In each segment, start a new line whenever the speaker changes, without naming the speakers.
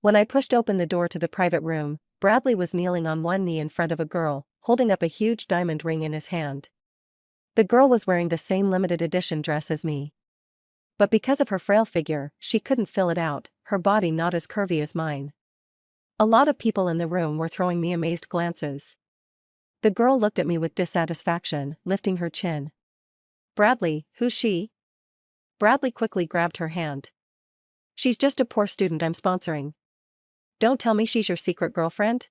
When I pushed open the door to the private room, Bradley was kneeling on one knee in front of a girl, holding up a huge diamond ring in his hand. The girl was wearing the same limited edition dress as me. But because of her frail figure, she couldn't fill it out, her body not as curvy as mine. A lot of people in the room were throwing me amazed glances. The girl looked at me with dissatisfaction, lifting her chin. "Bradley, who's she?" Bradley quickly grabbed her hand. "She's just a poor student I'm sponsoring." "Don't tell me she's your secret girlfriend?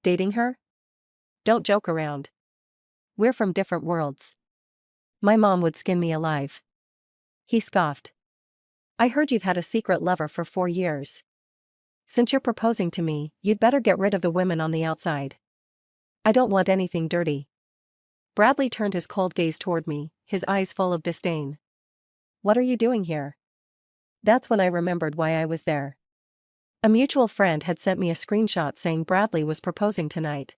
Dating her? Don't joke around. We're from different worlds. My mom would skin me alive." He scoffed. "I heard you've had a secret lover for 4 years. Since you're proposing to me, you'd better get rid of the women on the outside. I don't want anything dirty." Bradley turned his cold gaze toward me, his eyes full of disdain. "What are you doing here?" That's when I remembered why I was there. A mutual friend had sent me a screenshot saying Bradley was proposing tonight.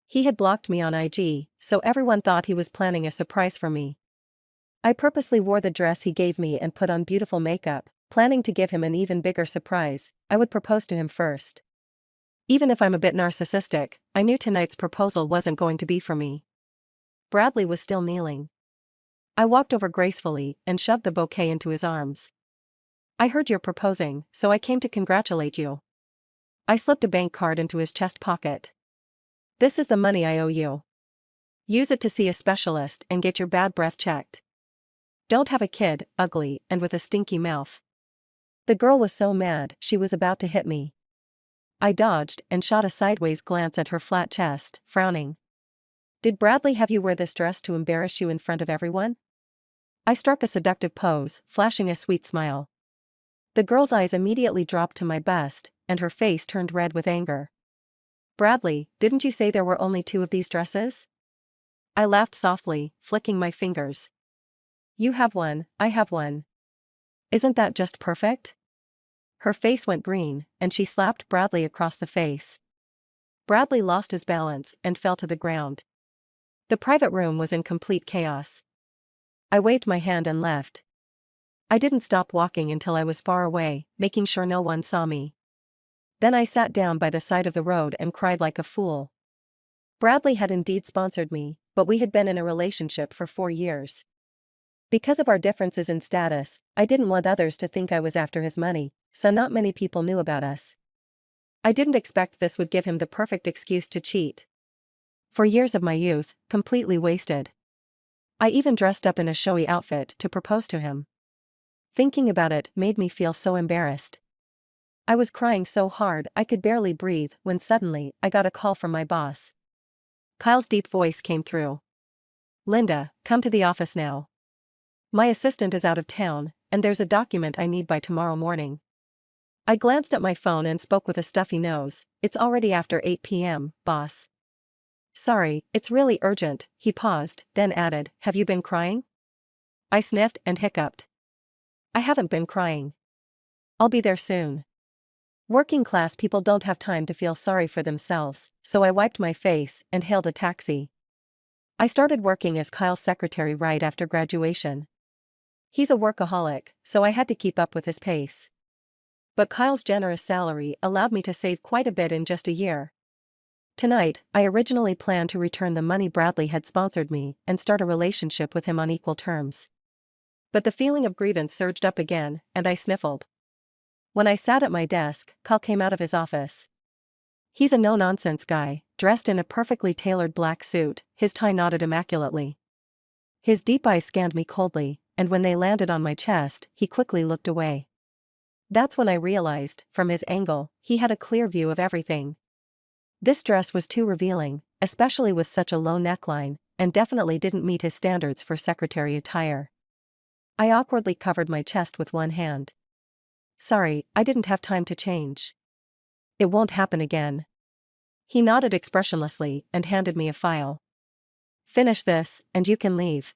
He had blocked me on IG, so everyone thought he was planning a surprise for me. I purposely wore the dress he gave me and put on beautiful makeup, planning to give him an even bigger surprise. I would propose to him first. Even if I'm a bit narcissistic, I knew tonight's proposal wasn't going to be for me. Bradley was still kneeling. I walked over gracefully and shoved the bouquet into his arms. "I heard you're proposing, so I came to congratulate you." I slipped a bank card into his chest pocket. "This is the money I owe you. Use it to see a specialist and get your bad breath checked. Don't have a kid, ugly, and with a stinky mouth." The girl was so mad, she was about to hit me. I dodged and shot a sideways glance at her flat chest, frowning. "Did Bradley have you wear this dress to embarrass you in front of everyone?" I struck a seductive pose, flashing a sweet smile. The girl's eyes immediately dropped to my bust, and her face turned red with anger. "Bradley, didn't you say there were only 2 of these dresses?" I laughed softly, flicking my fingers. "You have one, I have one. Isn't that just perfect?" Her face went green, and she slapped Bradley across the face. Bradley lost his balance and fell to the ground. The private room was in complete chaos. I waved my hand and left. I didn't stop walking until I was far away, making sure no one saw me. Then I sat down by the side of the road and cried like a fool. Bradley had indeed sponsored me, but we had been in a relationship for 4 years. Because of our differences in status, I didn't want others to think I was after his money, so not many people knew about us. I didn't expect this would give him the perfect excuse to cheat. 4 years of my youth, completely wasted. I even dressed up in a showy outfit to propose to him. Thinking about it made me feel so embarrassed. I was crying so hard I could barely breathe when suddenly I got a call from my boss. Kyle's deep voice came through. "Linda, come to the office now. My assistant is out of town, and there's a document I need by tomorrow morning." I glanced at my phone and spoke with a stuffy nose. "It's already after 8 p.m., boss." "Sorry, it's really urgent." He paused, then added, "Have you been crying?" I sniffed and hiccuped. "I haven't been crying. I'll be there soon." Working class people don't have time to feel sorry for themselves, so I wiped my face and hailed a taxi. I started working as Kyle's secretary right after graduation. He's a workaholic, so I had to keep up with his pace. But Kyle's generous salary allowed me to save quite a bit in just a year. Tonight, I originally planned to return the money Bradley had sponsored me and start a relationship with him on equal terms. But the feeling of grievance surged up again, and I sniffled. When I sat at my desk, Kyle came out of his office. He's a no-nonsense guy, dressed in a perfectly tailored black suit, his tie knotted immaculately. His deep eyes scanned me coldly, and when they landed on my chest, he quickly looked away. That's when I realized, from his angle, he had a clear view of everything. This dress was too revealing, especially with such a low neckline, and definitely didn't meet his standards for secretary attire. I awkwardly covered my chest with one hand. "Sorry, I didn't have time to change." "It won't happen again." He nodded expressionlessly and handed me a file. "Finish this, and you can leave."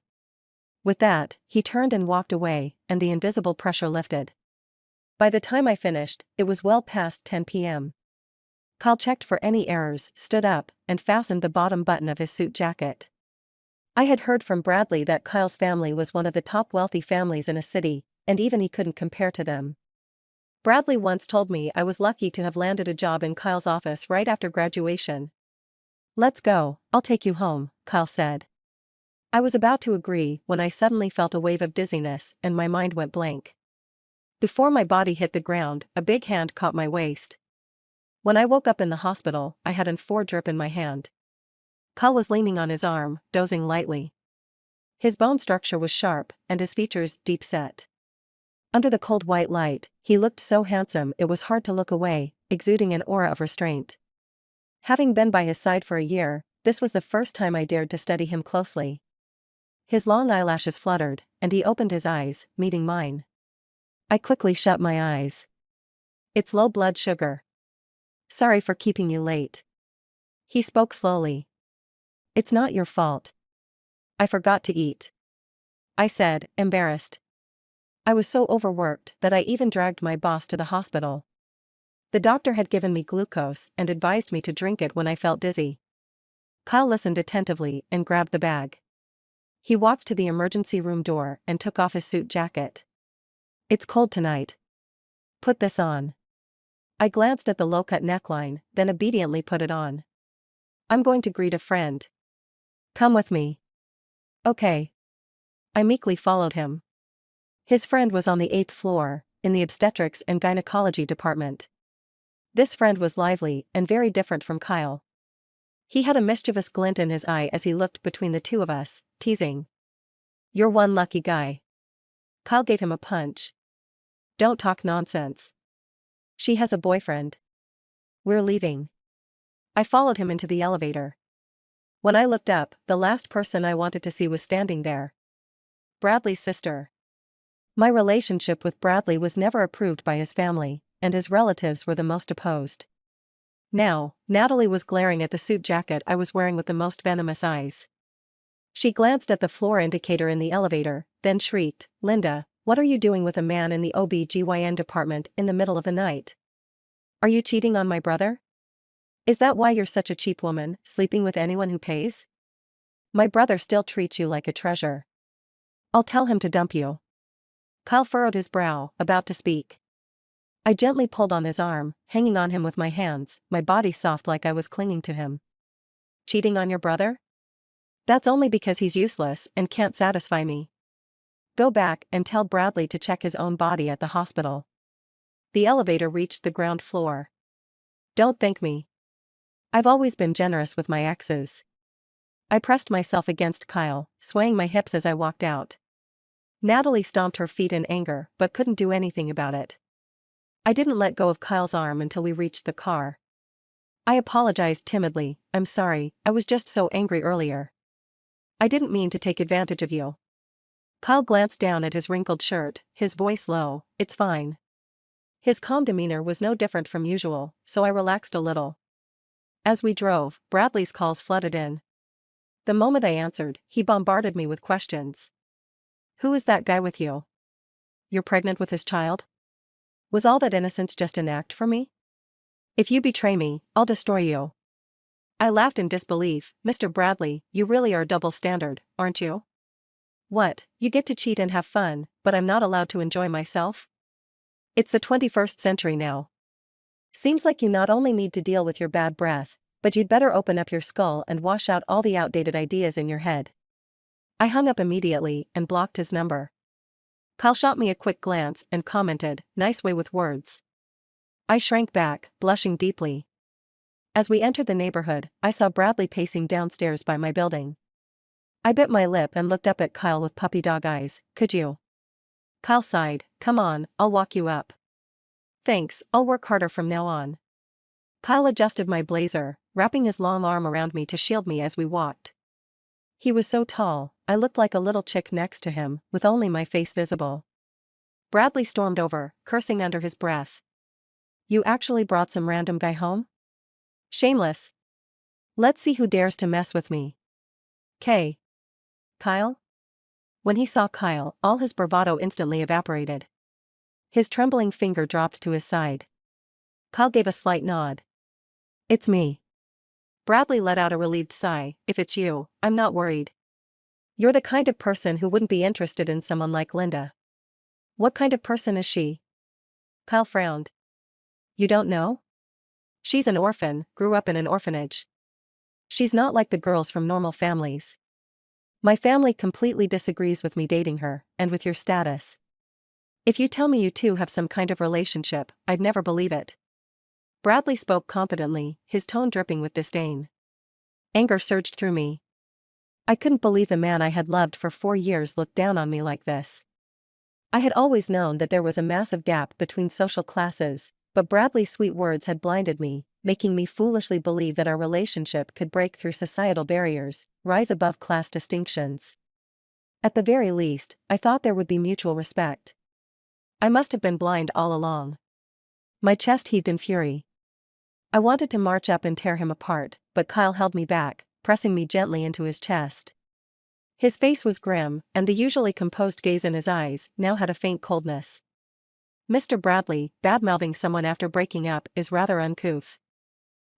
With that, he turned and walked away, and the invisible pressure lifted. By the time I finished, it was well past 10 p.m. Kyle checked for any errors, stood up, and fastened the bottom button of his suit jacket. I had heard from Bradley that Kyle's family was one of the top wealthy families in a city, and even he couldn't compare to them. Bradley once told me I was lucky to have landed a job in Kyle's office right after graduation. Let's go, I'll take you home, Kyle said. I was about to agree when I suddenly felt a wave of dizziness and my mind went blank. Before my body hit the ground, a big hand caught my waist. When I woke up in the hospital, I had an four drip in my hand. Kyle was leaning on his arm, dozing lightly. His bone structure was sharp, and his features deep set. Under the cold white light, he looked so handsome it was hard to look away, exuding an aura of restraint. Having been by his side for a year, this was the first time I dared to study him closely. His long eyelashes fluttered, and he opened his eyes, meeting mine. I quickly shut my eyes. It's low blood sugar. Sorry for keeping you late. He spoke slowly. It's not your fault. I forgot to eat. I said, embarrassed. I was so overworked that I even dragged my boss to the hospital. The doctor had given me glucose and advised me to drink it when I felt dizzy. Kyle listened attentively and grabbed the bag. He walked to the emergency room door and took off his suit jacket. It's cold tonight. Put this on. I glanced at the low-cut neckline, then obediently put it on. I'm going to greet a friend. Come with me. Okay. I meekly followed him. His friend was on the 8th floor, in the obstetrics and gynecology department. This friend was lively and very different from Kyle. He had a mischievous glint in his eye as he looked between the two of us, teasing. You're one lucky guy. Kyle gave him a punch. Don't talk nonsense. She has a boyfriend. We're leaving. I followed him into the elevator. When I looked up, the last person I wanted to see was standing there. Bradley's sister. My relationship with Bradley was never approved by his family, and his relatives were the most opposed. Now, Natalie was glaring at the suit jacket I was wearing with the most venomous eyes. She glanced at the floor indicator in the elevator, then shrieked, Linda, what are you doing with a man in the OB/GYN department in the middle of the night? Are you cheating on my brother? Is that why you're such a cheap woman, sleeping with anyone who pays? My brother still treats you like a treasure. I'll tell him to dump you. Kyle furrowed his brow, about to speak. I gently pulled on his arm, hanging on him with my hands, my body soft like I was clinging to him. Cheating on your brother? That's only because he's useless and can't satisfy me. Go back and tell Bradley to check his own body at the hospital. The elevator reached the ground floor. Don't thank me. I've always been generous with my exes. I pressed myself against Kyle, swaying my hips as I walked out. Natalie stomped her feet in anger but couldn't do anything about it. I didn't let go of Kyle's arm until we reached the car. I apologized timidly, I'm sorry, I was just so angry earlier. I didn't mean to take advantage of you. Kyle glanced down at his wrinkled shirt, his voice low, it's fine. His calm demeanor was no different from usual, so I relaxed a little. As we drove, Bradley's calls flooded in. The moment I answered, he bombarded me with questions. Who is that guy with you? You're pregnant with his child? Was all that innocence just an act for me? If you betray me, I'll destroy you. I laughed in disbelief. Mr. Bradley, you really are double standard, aren't you? What, you get to cheat and have fun, but I'm not allowed to enjoy myself? It's the 21st century now. Seems like you not only need to deal with your bad breath, but you'd better open up your skull and wash out all the outdated ideas in your head. I hung up immediately and blocked his number. Kyle shot me a quick glance and commented, nice way with words. I shrank back, blushing deeply. As we entered the neighborhood, I saw Bradley pacing downstairs by my building. I bit my lip and looked up at Kyle with puppy dog eyes. Could you? Kyle sighed, come on, I'll walk you up. Thanks, I'll work harder from now on. Kyle adjusted my blazer, wrapping his long arm around me to shield me as we walked. He was so tall, I looked like a little chick next to him, with only my face visible. Bradley stormed over, cursing under his breath. You actually brought some random guy home? Shameless. Let's see who dares to mess with me. K. Kyle? When he saw Kyle, all his bravado instantly evaporated. His trembling finger dropped to his side. Kyle gave a slight nod. It's me. Bradley let out a relieved sigh. If it's you, I'm not worried. You're the kind of person who wouldn't be interested in someone like Linda. What kind of person is she? Kyle frowned. You don't know? She's an orphan, grew up in an orphanage. She's not like the girls from normal families. My family completely disagrees with me dating her, and with your status. If you tell me you two have some kind of relationship, I'd never believe it. Bradley spoke confidently, his tone dripping with disdain. Anger surged through me. I couldn't believe the man I had loved for 4 years looked down on me like this. I had always known that there was a massive gap between social classes, but Bradley's sweet words had blinded me, making me foolishly believe that our relationship could break through societal barriers, rise above class distinctions. At the very least, I thought there would be mutual respect. I must have been blind all along. My chest heaved in fury. I wanted to march up and tear him apart, but Kyle held me back, pressing me gently into his chest. His face was grim, and the usually composed gaze in his eyes now had a faint coldness. Mr. Bradley, bad-mouthing someone after breaking up is rather uncouth.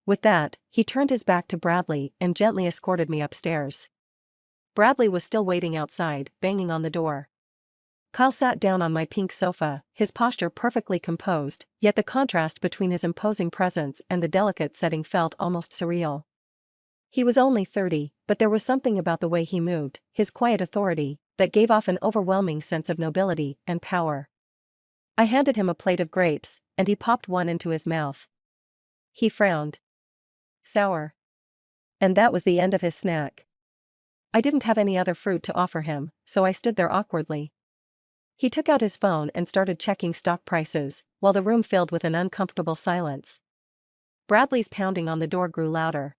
With that, he turned his back to Bradley and gently escorted me upstairs. Bradley was still waiting outside, banging on the door. Kyle sat down on my pink sofa, his posture perfectly composed, yet the contrast between his imposing presence and the delicate setting felt almost surreal. He was only 30, but there was something about the way he moved, his quiet authority, that gave off an overwhelming sense of nobility and power. I handed him a plate of grapes, and he popped one into his mouth. He frowned. Sour. And that was the end of his snack. I didn't have any other fruit to offer him, so I stood there awkwardly. He took out his phone and started checking stock prices, while the room filled with an uncomfortable silence. Bradley's pounding on the door grew louder.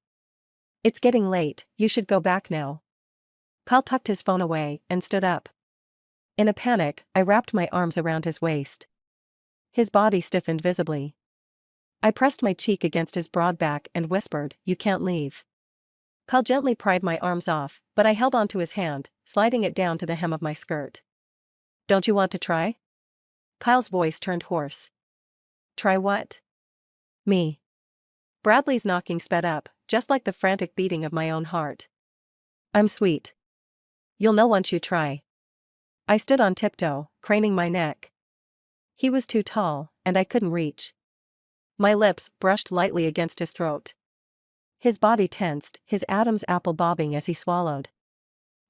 It's getting late, you should go back now. Kyle tucked his phone away and stood up. In a panic, I wrapped my arms around his waist. His body stiffened visibly. I pressed my cheek against his broad back and whispered, "You can't leave." Kyle gently pried my arms off, but I held onto his hand, sliding it down to the hem of my skirt. Don't you want to try? Kyle's voice turned hoarse. Try what? Me. Bradley's knocking sped up, just like the frantic beating of my own heart. I'm sweet. You'll know once you try. I stood on tiptoe, craning my neck. He was too tall, and I couldn't reach. My lips brushed lightly against his throat. His body tensed, his Adam's apple bobbing as he swallowed.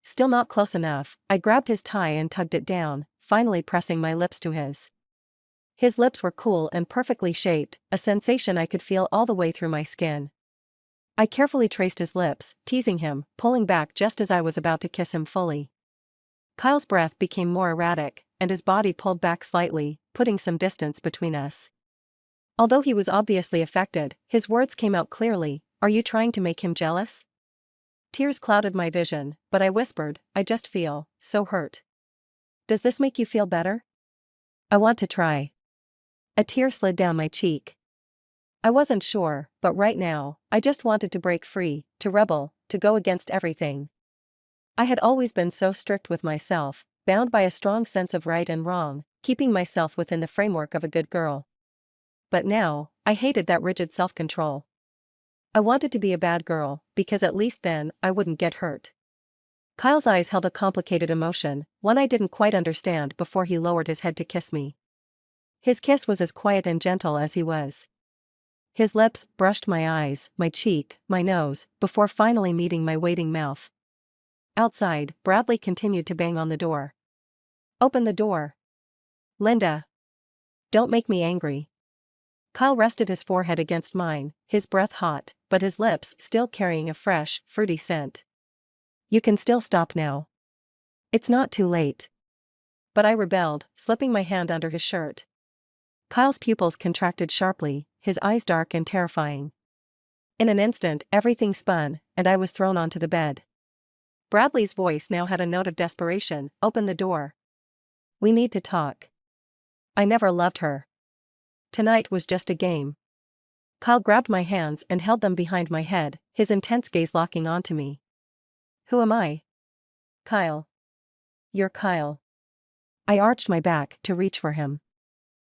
Still not close enough, I grabbed his tie and tugged it down, finally pressing my lips to his. His lips were cool and perfectly shaped, a sensation I could feel all the way through my skin. I carefully traced his lips, teasing him, pulling back just as I was about to kiss him fully. Kyle's breath became more erratic, and his body pulled back slightly, putting some distance between us. Although he was obviously affected, his words came out clearly, "Are you trying to make him jealous?" Tears clouded my vision, but I whispered, "I just feel so hurt." Does this make you feel better? I want to try. A tear slid down my cheek. I wasn't sure, but right now, I just wanted to break free, to rebel, to go against everything. I had always been so strict with myself, bound by a strong sense of right and wrong, keeping myself within the framework of a good girl. But now, I hated that rigid self-control. I wanted to be a bad girl, because at least then, I wouldn't get hurt. Kyle's eyes held a complicated emotion, one I didn't quite understand before he lowered his head to kiss me. His kiss was as quiet and gentle as he was. His lips brushed my eyes, my cheek, my nose, before finally meeting my waiting mouth. Outside, Bradley continued to bang on the door. Open the door. Linda. Don't make me angry. Kyle rested his forehead against mine, his breath hot, but his lips still carrying a fresh, fruity scent. You can still stop now. It's not too late. But I rebelled, slipping my hand under his shirt. Kyle's pupils contracted sharply, his eyes dark and terrifying. In an instant, everything spun, and I was thrown onto the bed. Bradley's voice now had a note of desperation, "Open the door. We need to talk. I never loved her. Tonight was just a game." Kyle grabbed my hands and held them behind my head, his intense gaze locking onto me. Who am I? Kyle. You're Kyle. I arched my back to reach for him.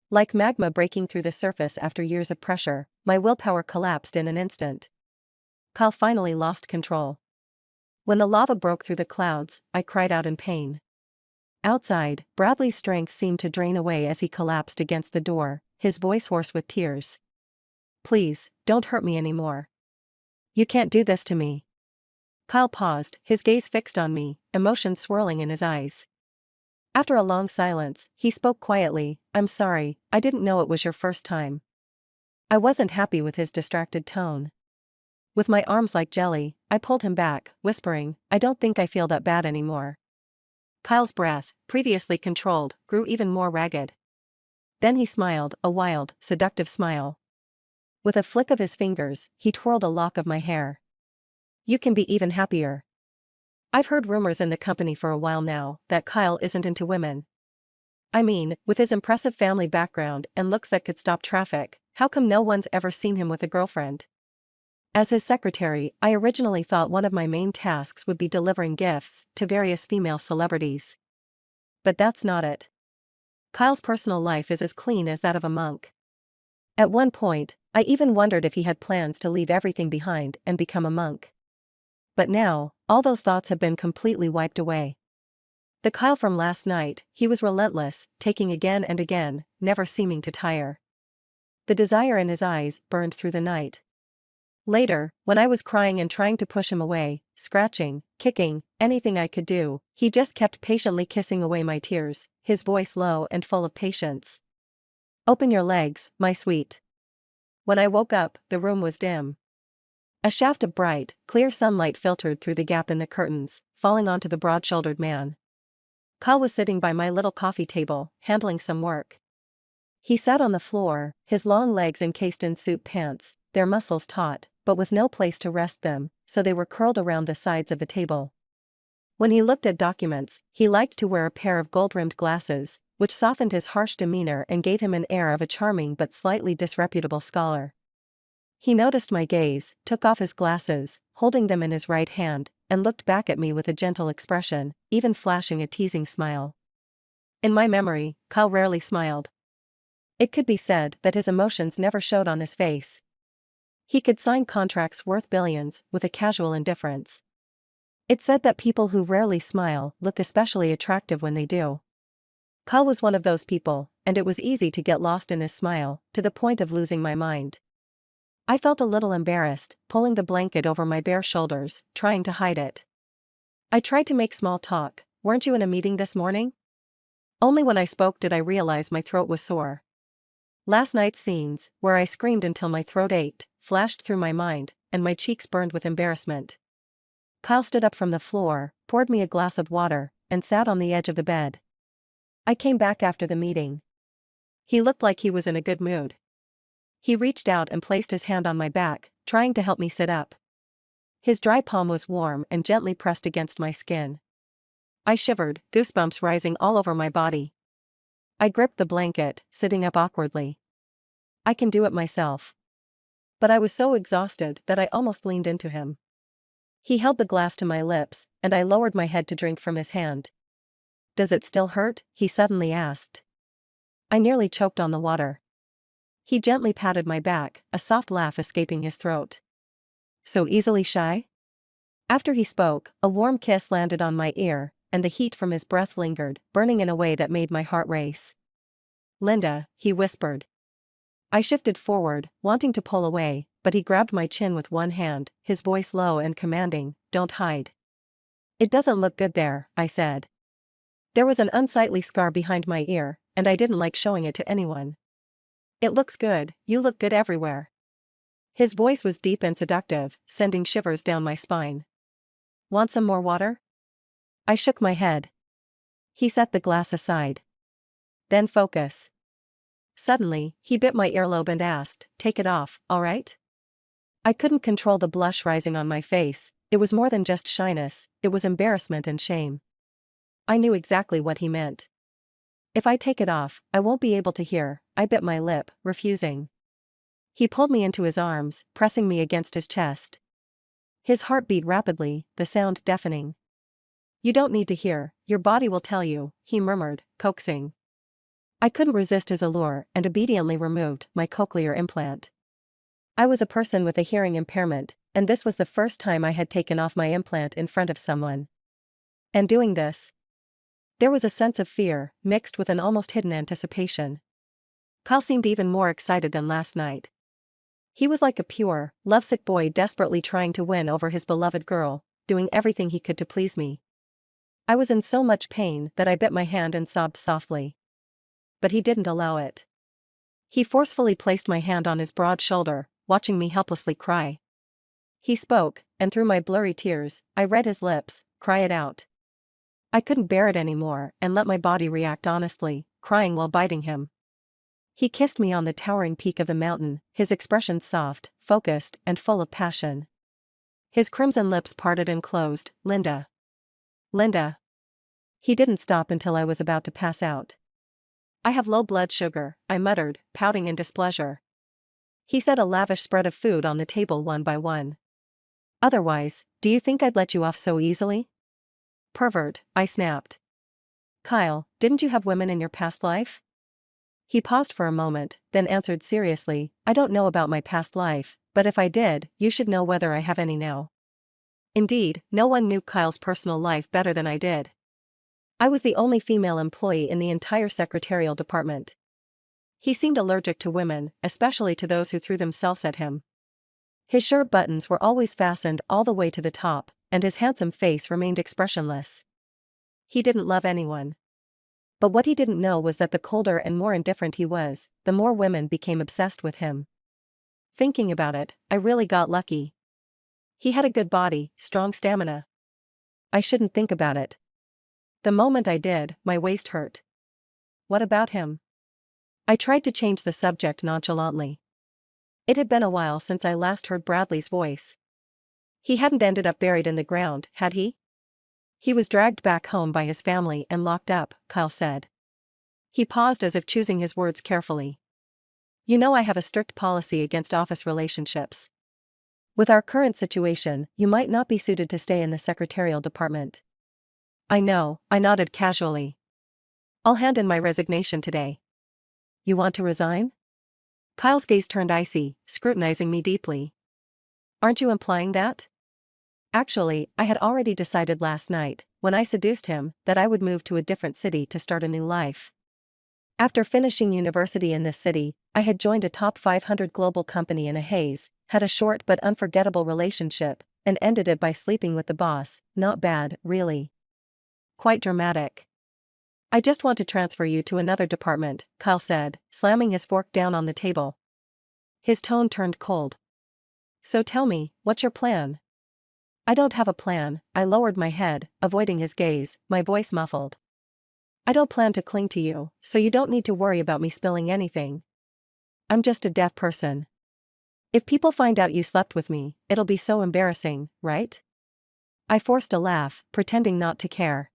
Like magma breaking through the surface after years of pressure, my willpower collapsed in an instant. Kyle finally lost control. When the lava broke through the clouds, I cried out in pain. Outside, Bradley's strength seemed to drain away as he collapsed against the door, his voice hoarse with tears. "Please, don't hurt me anymore. You can't do this to me." Kyle paused, his gaze fixed on me, emotion swirling in his eyes. After a long silence, he spoke quietly, "I'm sorry, I didn't know it was your first time." I wasn't happy with his distracted tone. With my arms like jelly, I pulled him back, whispering, "I don't think I feel that bad anymore." Kyle's breath, previously controlled, grew even more ragged. Then he smiled, a wild, seductive smile. With a flick of his fingers, he twirled a lock of my hair. "You can be even happier. I've heard rumors in the company for a while now that Kyle isn't into women. I mean, with his impressive family background and looks that could stop traffic, how come no one's ever seen him with a girlfriend?" As his secretary, I originally thought one of my main tasks would be delivering gifts to various female celebrities. But that's not it. Kyle's personal life is as clean as that of a monk. At one point, I even wondered if he had plans to leave everything behind and become a monk. But now, all those thoughts have been completely wiped away. The Kyle from last night, he was relentless, taking again and again, never seeming to tire. The desire in his eyes burned through the night. Later, when I was crying and trying to push him away, scratching, kicking, anything I could do, he just kept patiently kissing away my tears, his voice low and full of patience. "Open your legs, my sweet." When I woke up, the room was dim. A shaft of bright, clear sunlight filtered through the gap in the curtains, falling onto the broad-shouldered man. Kyle was sitting by my little coffee table, handling some work. He sat on the floor, his long legs encased in suit pants, their muscles taut, but with no place to rest them, so they were curled around the sides of the table. When he looked at documents, he liked to wear a pair of gold-rimmed glasses, which softened his harsh demeanor and gave him an air of a charming but slightly disreputable scholar. He noticed my gaze, took off his glasses, holding them in his right hand, and looked back at me with a gentle expression, even flashing a teasing smile. In my memory, Kyle rarely smiled. It could be said that his emotions never showed on his face. He could sign contracts worth billions with a casual indifference. It's said that people who rarely smile look especially attractive when they do. Kyle was one of those people, and it was easy to get lost in his smile, to the point of losing my mind. I felt a little embarrassed, pulling the blanket over my bare shoulders, trying to hide it. I tried to make small talk. "Weren't you in a meeting this morning?" Only when I spoke did I realize my throat was sore. Last night's scenes, where I screamed until my throat ached, flashed through my mind, and my cheeks burned with embarrassment. Kyle stood up from the floor, poured me a glass of water, and sat on the edge of the bed. I came back after the meeting. He looked like he was in a good mood. He reached out and placed his hand on my back, trying to help me sit up. His dry palm was warm and gently pressed against my skin. I shivered, goosebumps rising all over my body. I gripped the blanket, sitting up awkwardly. "I can do it myself." But I was so exhausted that I almost leaned into him. He held the glass to my lips, and I lowered my head to drink from his hand. "Does it still hurt?" he suddenly asked. I nearly choked on the water. He gently patted my back, a soft laugh escaping his throat. "So easily shy?" After he spoke, a warm kiss landed on my ear, and the heat from his breath lingered, burning in a way that made my heart race. "Linda," he whispered. I shifted forward, wanting to pull away, but he grabbed my chin with one hand, his voice low and commanding, "Don't hide." "It doesn't look good there," I said. There was an unsightly scar behind my ear, and I didn't like showing it to anyone. "It looks good, you look good everywhere." His voice was deep and seductive, sending shivers down my spine. "Want some more water?" I shook my head. He set the glass aside. "Then focus." Suddenly, he bit my earlobe and asked, "Take it off, all right?" I couldn't control the blush rising on my face. It was more than just shyness, it was embarrassment and shame. I knew exactly what he meant. "If I take it off, I won't be able to hear." I bit my lip, refusing. He pulled me into his arms, pressing me against his chest. His heart beat rapidly, the sound deafening. "You don't need to hear, your body will tell you," he murmured, coaxing. I couldn't resist his allure and obediently removed my cochlear implant. I was a person with a hearing impairment, and this was the first time I had taken off my implant in front of someone. And doing this, there was a sense of fear, mixed with an almost hidden anticipation. Kyle seemed even more excited than last night. He was like a pure, lovesick boy desperately trying to win over his beloved girl, doing everything he could to please me. I was in so much pain that I bit my hand and sobbed softly. But he didn't allow it. He forcefully placed my hand on his broad shoulder, watching me helplessly cry. He spoke, and through my blurry tears, I read his lips, cry it out. I couldn't bear it anymore and let my body react honestly, crying while biting him. He kissed me on the towering peak of the mountain, his expression soft, focused, and full of passion. His crimson lips parted and closed. Linda. Linda. He didn't stop until I was about to pass out. I have low blood sugar, I muttered, pouting in displeasure. He set a lavish spread of food on the table one by one. Otherwise, do you think I'd let you off so easily? Pervert, I snapped. Kyle, didn't you have women in your past life? He paused for a moment, then answered seriously, I don't know about my past life, but if I did, you should know whether I have any now. Indeed, no one knew Kyle's personal life better than I did. I was the only female employee in the entire secretarial department. He seemed allergic to women, especially to those who threw themselves at him. His shirt buttons were always fastened all the way to the top, and his handsome face remained expressionless. He didn't love anyone. But what he didn't know was that the colder and more indifferent he was, the more women became obsessed with him. Thinking about it, I really got lucky. He had a good body, strong stamina. I shouldn't think about it. The moment I did, my waist hurt. What about him? I tried to change the subject nonchalantly. It had been a while since I last heard Bradley's voice. He hadn't ended up buried in the ground, had he? He was dragged back home by his family and locked up, Kyle said. He paused as if choosing his words carefully. You know I have a strict policy against office relationships. With our current situation, you might not be suited to stay in the secretarial department. I know, I nodded casually. I'll hand in my resignation today. You want to resign? Kyle's gaze turned icy, scrutinizing me deeply. Aren't you implying that? Actually, I had already decided last night, when I seduced him, that I would move to a different city to start a new life. After finishing university in this city, I had joined a top 500 global company in a haze, had a short but unforgettable relationship, and ended it by sleeping with the boss. Not bad, really. Quite dramatic. I just want to transfer you to another department, Kyle said, slamming his fork down on the table. His tone turned cold. So tell me, what's your plan? I don't have a plan, I lowered my head, avoiding his gaze, my voice muffled. I don't plan to cling to you, so you don't need to worry about me spilling anything. I'm just a deaf person. If people find out you slept with me, it'll be so embarrassing, right? I forced a laugh, pretending not to care.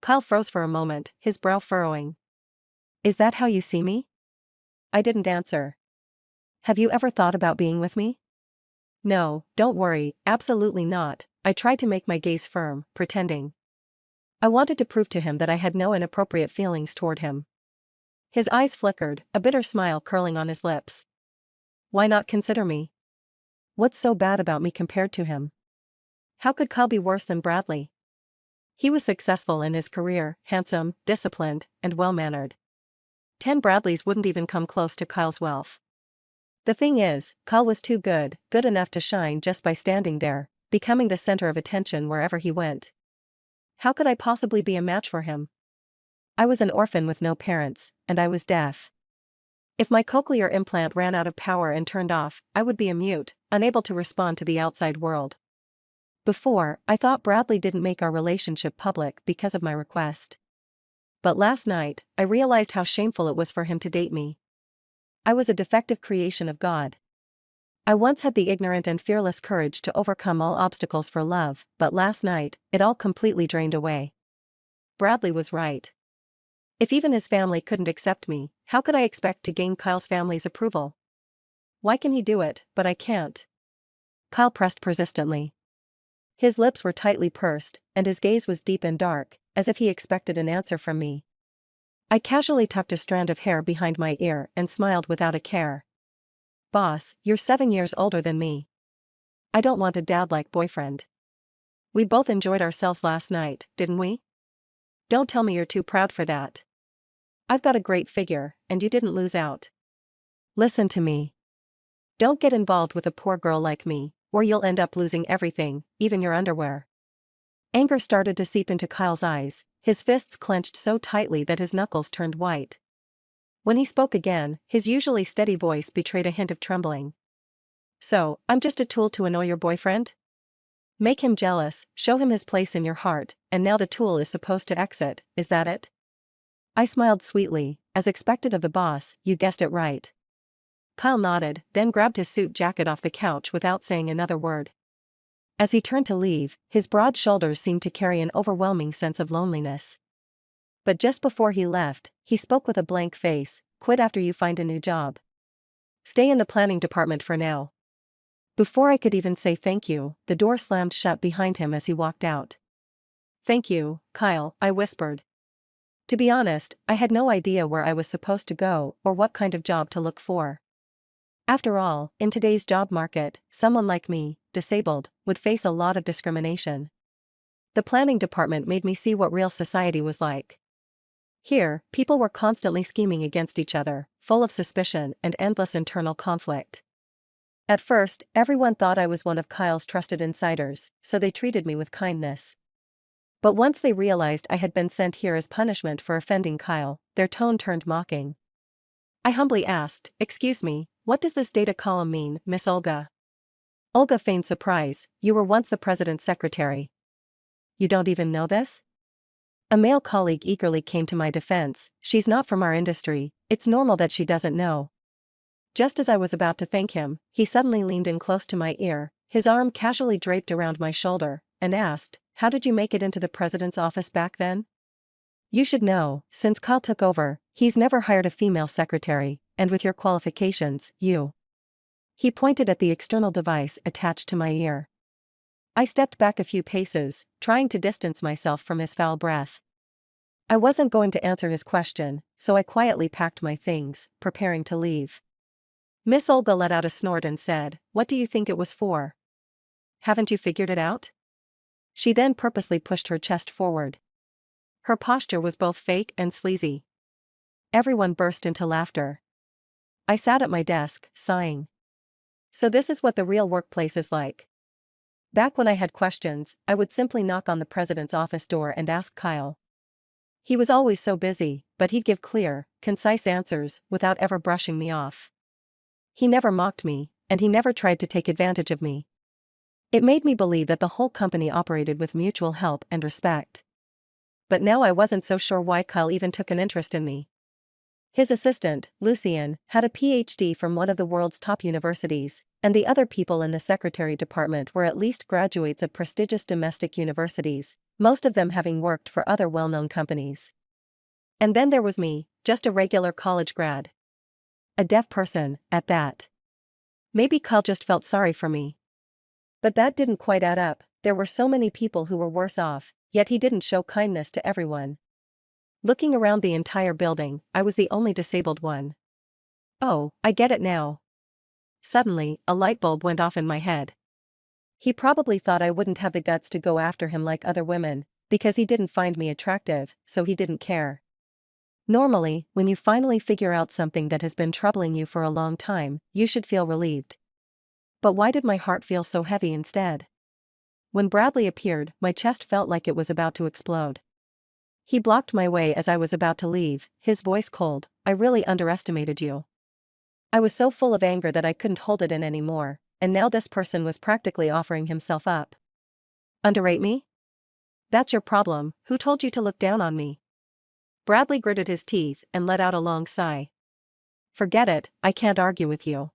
Kyle froze for a moment, his brow furrowing. Is that how you see me? I didn't answer. Have you ever thought about being with me? No, don't worry, absolutely not, I tried to make my gaze firm, pretending. I wanted to prove to him that I had no inappropriate feelings toward him. His eyes flickered, a bitter smile curling on his lips. Why not consider me? What's so bad about me compared to him? How could Kyle be worse than Bradley? He was successful in his career, handsome, disciplined, and well-mannered. 10 Bradleys wouldn't even come close to Kyle's wealth. The thing is, Kyle was too good enough to shine just by standing there, becoming the center of attention wherever he went. How could I possibly be a match for him? I was an orphan with no parents, and I was deaf. If my cochlear implant ran out of power and turned off, I would be a mute, unable to respond to the outside world. Before, I thought Bradley didn't make our relationship public because of my request. But last night, I realized how shameful it was for him to date me. I was a defective creation of God. I once had the ignorant and fearless courage to overcome all obstacles for love, but last night, it all completely drained away. Bradley was right. If even his family couldn't accept me, how could I expect to gain Kyle's family's approval? Why can he do it, but I can't? Kyle pressed persistently. His lips were tightly pursed, and his gaze was deep and dark, as if he expected an answer from me. I casually tucked a strand of hair behind my ear and smiled without a care. Boss, you're 7 years older than me. I don't want a dad-like boyfriend. We both enjoyed ourselves last night, didn't we? Don't tell me you're too proud for that. I've got a great figure, and you didn't lose out. Listen to me. Don't get involved with a poor girl like me, or you'll end up losing everything, even your underwear. Anger started to seep into Kyle's eyes, his fists clenched so tightly that his knuckles turned white. When he spoke again, his usually steady voice betrayed a hint of trembling. So, I'm just a tool to annoy your boyfriend? Make him jealous, show him his place in your heart, and now the tool is supposed to exit, is that it? I smiled sweetly, as expected of the boss, you guessed it right. Kyle nodded, then grabbed his suit jacket off the couch without saying another word. As he turned to leave, his broad shoulders seemed to carry an overwhelming sense of loneliness. But just before he left, he spoke with a blank face, quit after you find a new job. Stay in the planning department for now. Before I could even say thank you, the door slammed shut behind him as he walked out. Thank you, Kyle, I whispered. To be honest, I had no idea where I was supposed to go or what kind of job to look for. After all, in today's job market, someone like me, disabled, would face a lot of discrimination. The planning department made me see what real society was like. Here, people were constantly scheming against each other, full of suspicion and endless internal conflict. At first, everyone thought I was one of Kyle's trusted insiders, so they treated me with kindness. But once they realized I had been sent here as punishment for offending Kyle, their tone turned mocking. I humbly asked, "Excuse me, what does this data column mean, Miss Olga?" Olga feigned surprise, "You were once the president's secretary. You don't even know this?" A male colleague eagerly came to my defense, "She's not from our industry, it's normal that she doesn't know." Just as I was about to thank him, he suddenly leaned in close to my ear, his arm casually draped around my shoulder, and asked, "How did you make it into the president's office back then?" You should know, since Kyle took over, he's never hired a female secretary, and with your qualifications, you. He pointed at the external device attached to my ear. I stepped back a few paces, trying to distance myself from his foul breath. I wasn't going to answer his question, so I quietly packed my things, preparing to leave. Miss Olga let out a snort and said, "What do you think it was for? Haven't you figured it out?" She then purposely pushed her chest forward. Her posture was both fake and sleazy. Everyone burst into laughter. I sat at my desk, sighing. So this is what the real workplace is like. Back when I had questions, I would simply knock on the president's office door and ask Kyle. He was always so busy, but he'd give clear, concise answers without ever brushing me off. He never mocked me, and he never tried to take advantage of me. It made me believe that the whole company operated with mutual help and respect. But now I wasn't so sure why Kyle even took an interest in me. His assistant, Lucien, had a PhD from one of the world's top universities, and the other people in the secretary department were at least graduates of prestigious domestic universities, most of them having worked for other well-known companies. And then there was me, just a regular college grad. A deaf person, at that. Maybe Kyle just felt sorry for me. But that didn't quite add up, there were so many people who were worse off, yet he didn't show kindness to everyone. Looking around the entire building, I was the only disabled one. Oh, I get it now. Suddenly, a light bulb went off in my head. He probably thought I wouldn't have the guts to go after him like other women, because he didn't find me attractive, so he didn't care. Normally, when you finally figure out something that has been troubling you for a long time, you should feel relieved. But why did my heart feel so heavy instead? When Bradley appeared, my chest felt like it was about to explode. He blocked my way as I was about to leave, his voice cold, "I really underestimated you." I was so full of anger that I couldn't hold it in anymore, and now this person was practically offering himself up. Underrate me? That's your problem, who told you to look down on me? Bradley gritted his teeth and let out a long sigh. Forget it, I can't argue with you.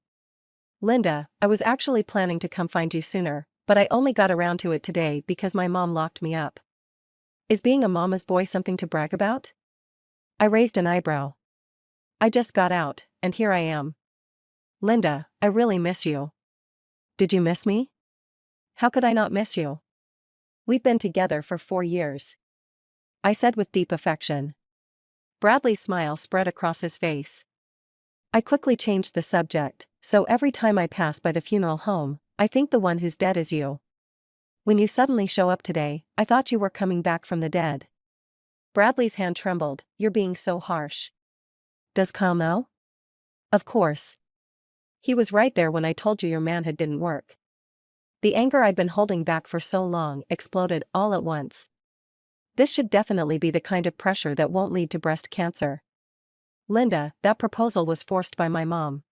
Linda, I was actually planning to come find you sooner, but I only got around to it today because my mom locked me up. Is being a mama's boy something to brag about? I raised an eyebrow. I just got out, and here I am. Linda, I really miss you. Did you miss me? How could I not miss you? We've been together for 4 years. I said with deep affection. Bradley's smile spread across his face. I quickly changed the subject, so every time I pass by the funeral home, I think the one who's dead is you. When you suddenly show up today, I thought you were coming back from the dead. Bradley's hand trembled, you're being so harsh. Does Kyle know? Of course. He was right there when I told you your manhood didn't work. The anger I'd been holding back for so long exploded all at once. This should definitely be the kind of pressure that won't lead to breast cancer. Linda, that proposal was forced by my mom.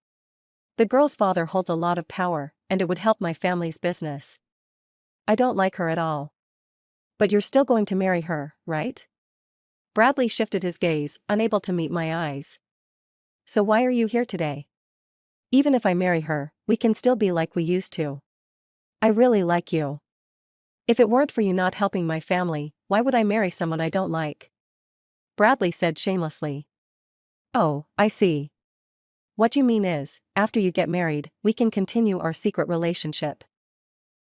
The girl's father holds a lot of power, and it would help my family's business. I don't like her at all. But you're still going to marry her, right? Bradley shifted his gaze, unable to meet my eyes. So why are you here today? Even if I marry her, we can still be like we used to. I really like you. If it weren't for you not helping my family, why would I marry someone I don't like? Bradley said shamelessly. Oh, I see. What you mean is, after you get married, we can continue our secret relationship.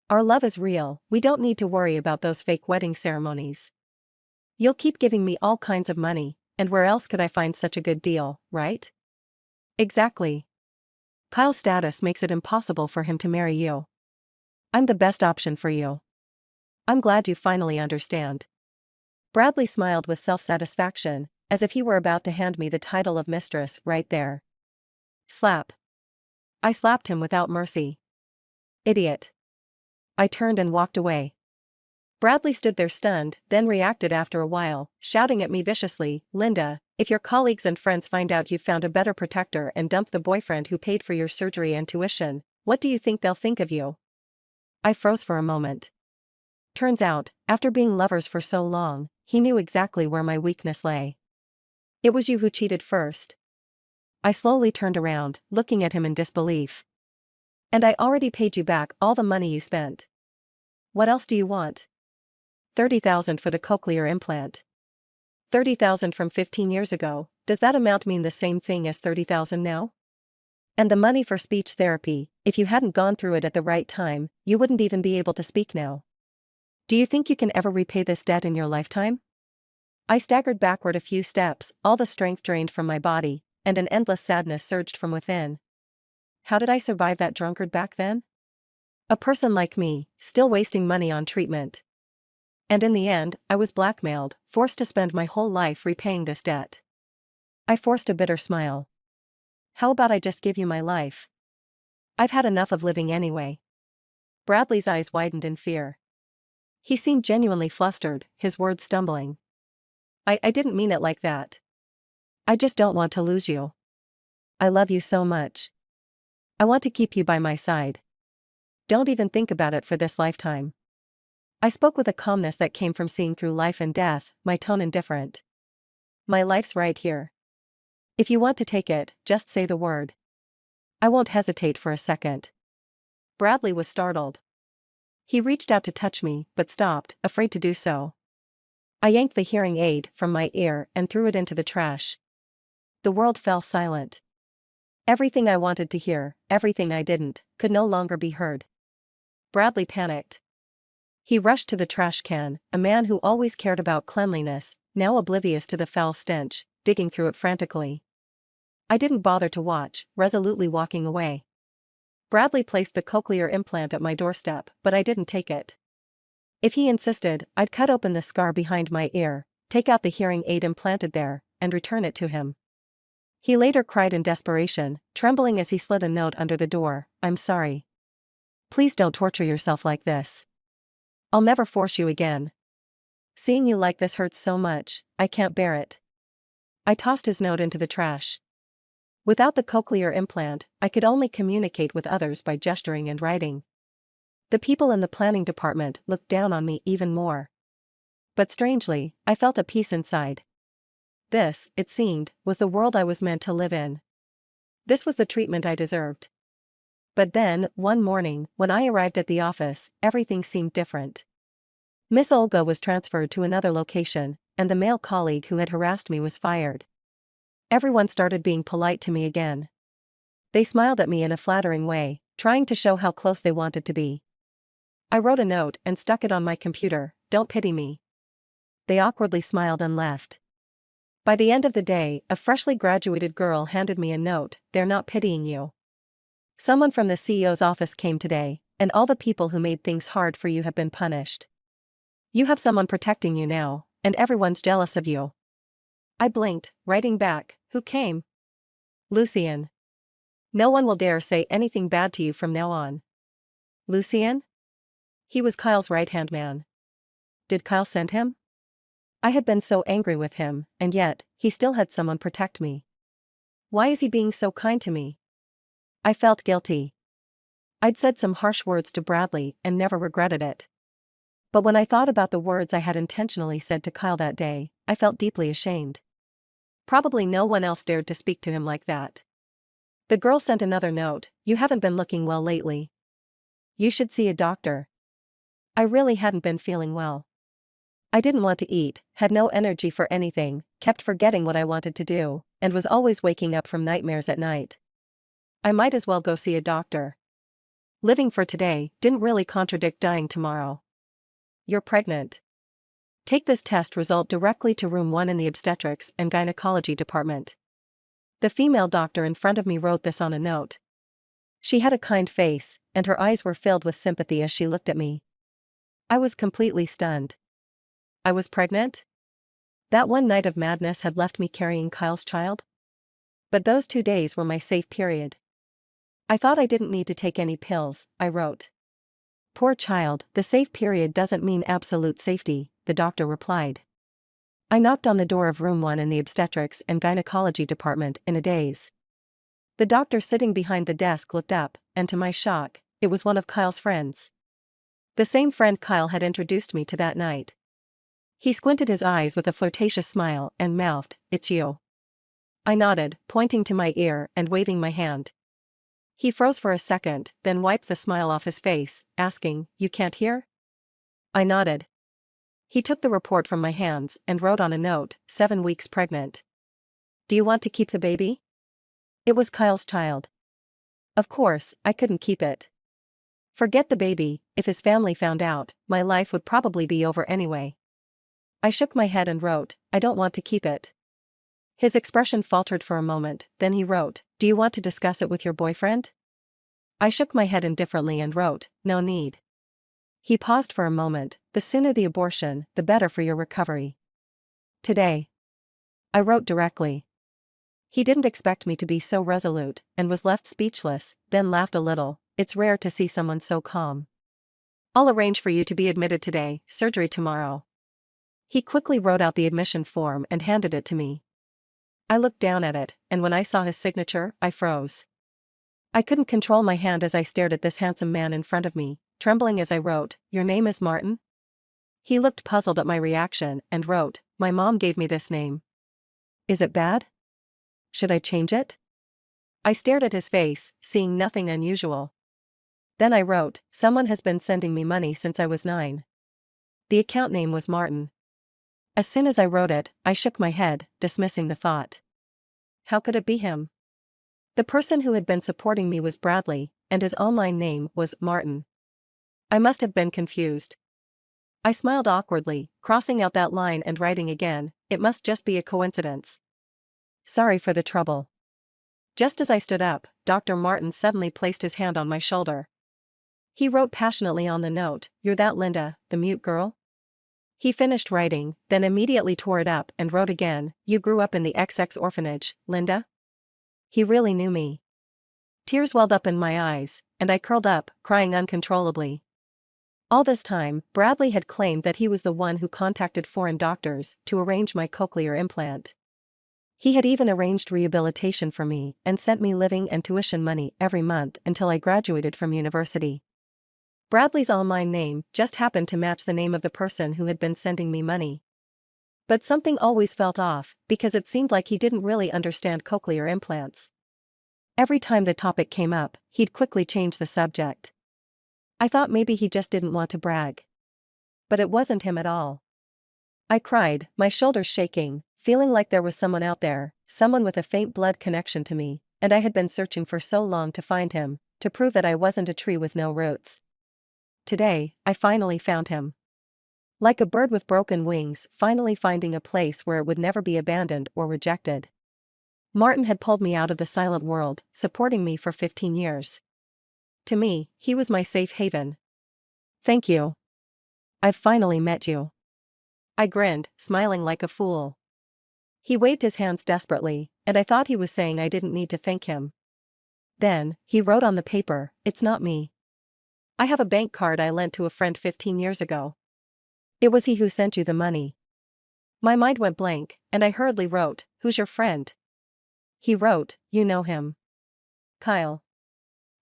Our love is real, we don't need to worry about those fake wedding ceremonies. You'll keep giving me all kinds of money, and where else could I find such a good deal, right? Exactly. Kyle's status makes it impossible for him to marry you. I'm the best option for you. I'm glad you finally understand. Bradley smiled with self-satisfaction, as if he were about to hand me the title of mistress right there. Slap. I slapped him without mercy. Idiot. I turned and walked away. Bradley stood there stunned, then reacted after a while, shouting at me viciously, Linda, if your colleagues and friends find out you've found a better protector and dumped the boyfriend who paid for your surgery and tuition, what do you think they'll think of you? I froze for a moment. Turns out, after being lovers for so long, he knew exactly where my weakness lay. It was you who cheated first. I slowly turned around, looking at him in disbelief. And I already paid you back all the money you spent. What else do you want? 30,000 for the cochlear implant. 30,000 from 15 years ago, does that amount mean the same thing as 30,000 now? And the money for speech therapy, if you hadn't gone through it at the right time, you wouldn't even be able to speak now. Do you think you can ever repay this debt in your lifetime? I staggered backward a few steps, all the strength drained from my body, and an endless sadness surged from within. How did I survive that drunkard back then? A person like me, still wasting money on treatment. And in the end, I was blackmailed, forced to spend my whole life repaying this debt. I forced a bitter smile. How about I just give you my life? I've had enough of living anyway. Bradley's eyes widened in fear. He seemed genuinely flustered, his words stumbling. I didn't mean it like that. I just don't want to lose you. I love you so much. I want to keep you by my side. Don't even think about it for this lifetime. I spoke with a calmness that came from seeing through life and death, my tone indifferent. My life's right here. If you want to take it, just say the word. I won't hesitate for a second. Bradley was startled. He reached out to touch me, but stopped, afraid to do so. I yanked the hearing aid from my ear and threw it into the trash. The world fell silent. Everything I wanted to hear, everything I didn't, could no longer be heard. Bradley panicked. He rushed to the trash can, a man who always cared about cleanliness, now oblivious to the foul stench, digging through it frantically. I didn't bother to watch, resolutely walking away. Bradley placed the cochlear implant at my doorstep, but I didn't take it. If he insisted, I'd cut open the scar behind my ear, take out the hearing aid implanted there, and return it to him. He later cried in desperation, trembling as he slid a note under the door, I'm sorry. Please don't torture yourself like this. I'll never force you again. Seeing you like this hurts so much, I can't bear it. I tossed his note into the trash. Without the cochlear implant, I could only communicate with others by gesturing and writing. The people in the planning department looked down on me even more. But strangely, I felt a peace inside. This, it seemed, was the world I was meant to live in. This was the treatment I deserved. But then, one morning, when I arrived at the office, everything seemed different. Miss Olga was transferred to another location, and the male colleague who had harassed me was fired. Everyone started being polite to me again. They smiled at me in a flattering way, trying to show how close they wanted to be. I wrote a note and stuck it on my computer, don't pity me. They awkwardly smiled and left. By the end of the day, a freshly graduated girl handed me a note, they're not pitying you. Someone from the CEO's office came today, and all the people who made things hard for you have been punished. You have someone protecting you now, and everyone's jealous of you. I blinked, writing back, who came? Lucien. No one will dare say anything bad to you from now on. Lucien? He was Kyle's right-hand man. Did Kyle send him? I had been so angry with him, and yet, he still had someone protect me. Why is he being so kind to me? I felt guilty. I'd said some harsh words to Bradley and never regretted it. But when I thought about the words I had intentionally said to Kyle that day, I felt deeply ashamed. Probably no one else dared to speak to him like that. The girl sent another note, "You haven't been looking well lately. You should see a doctor." I really hadn't been feeling well. I didn't want to eat, had no energy for anything, kept forgetting what I wanted to do, and was always waking up from nightmares at night. I might as well go see a doctor. Living for today didn't really contradict dying tomorrow. You're pregnant. Take this test result directly to room 1 in the obstetrics and gynecology department. The female doctor in front of me wrote this on a note. She had a kind face, and her eyes were filled with sympathy as she looked at me. I was completely stunned. I was pregnant? That one night of madness had left me carrying Kyle's child? But those 2 days were my safe period. I thought I didn't need to take any pills, I wrote. Poor child, the safe period doesn't mean absolute safety, the doctor replied. I knocked on the door of room 1 in the obstetrics and gynecology department in a daze. The doctor sitting behind the desk looked up, and to my shock, it was one of Kyle's friends. The same friend Kyle had introduced me to that night. He squinted his eyes with a flirtatious smile and mouthed, "It's you." I nodded, pointing to my ear and waving my hand. He froze for a second, then wiped the smile off his face, asking, "You can't hear?" I nodded. He took the report from my hands and wrote on a note, 7 weeks pregnant. Do you want to keep the baby? It was Kyle's child. Of course, I couldn't keep it. Forget the baby, if his family found out, my life would probably be over anyway. I shook my head and wrote, I don't want to keep it. His expression faltered for a moment, then he wrote, Do you want to discuss it with your boyfriend? I shook my head indifferently and wrote, No need. He paused for a moment, the sooner the abortion, the better for your recovery. Today. I wrote directly. He didn't expect me to be so resolute, and was left speechless, then laughed a little. It's rare to see someone so calm. I'll arrange for you to be admitted today, surgery tomorrow. He quickly wrote out the admission form and handed it to me. I looked down at it, and when I saw his signature, I froze. I couldn't control my hand as I stared at this handsome man in front of me, trembling as I wrote, Your name is Martin? He looked puzzled at my reaction and wrote, My mom gave me this name. Is it bad? Should I change it? I stared at his face, seeing nothing unusual. Then I wrote, Someone has been sending me money since I was 9. The account name was Martin. As soon as I wrote it, I shook my head, dismissing the thought. How could it be him? The person who had been supporting me was Bradley, and his online name was Martin. I must have been confused. I smiled awkwardly, crossing out that line and writing again, It must just be a coincidence. Sorry for the trouble. Just as I stood up, Dr. Martin suddenly placed his hand on my shoulder. He wrote passionately on the note, You're that Linda, the mute girl? He finished writing, then immediately tore it up and wrote again, You grew up in the XX orphanage, Linda? He really knew me. Tears welled up in my eyes, and I curled up, crying uncontrollably. All this time, Bradley had claimed that he was the one who contacted foreign doctors to arrange my cochlear implant. He had even arranged rehabilitation for me and sent me living and tuition money every month until I graduated from university. Bradley's online name just happened to match the name of the person who had been sending me money. But something always felt off, because it seemed like he didn't really understand cochlear implants. Every time the topic came up, he'd quickly change the subject. I thought maybe he just didn't want to brag. But it wasn't him at all. I cried, my shoulders shaking, feeling like there was someone out there, someone with a faint blood connection to me, and I had been searching for so long to find him, to prove that I wasn't a tree with no roots. Today, I finally found him. Like a bird with broken wings, finally finding a place where it would never be abandoned or rejected. Martin had pulled me out of the silent world, supporting me for 15 years. To me, he was my safe haven. Thank you. I've finally met you. I grinned, smiling like a fool. He waved his hands desperately, and I thought he was saying I didn't need to thank him. Then, he wrote on the paper, "It's not me. I have a bank card I lent to a friend 15 years ago. It was he who sent you the money." My mind went blank, and I hurriedly wrote, "Who's your friend?" He wrote, "You know him. Kyle."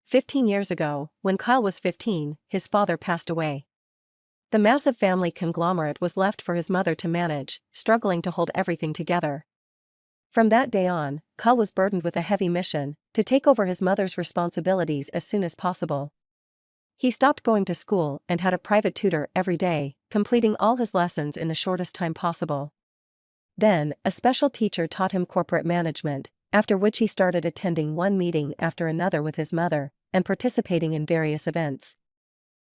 15 years ago, when Kyle was 15, his father passed away. The massive family conglomerate was left for his mother to manage, struggling to hold everything together. From that day on, Kyle was burdened with a heavy mission to take over his mother's responsibilities as soon as possible. He stopped going to school and had a private tutor every day, completing all his lessons in the shortest time possible. Then, a special teacher taught him corporate management, after which he started attending one meeting after another with his mother, and participating in various events.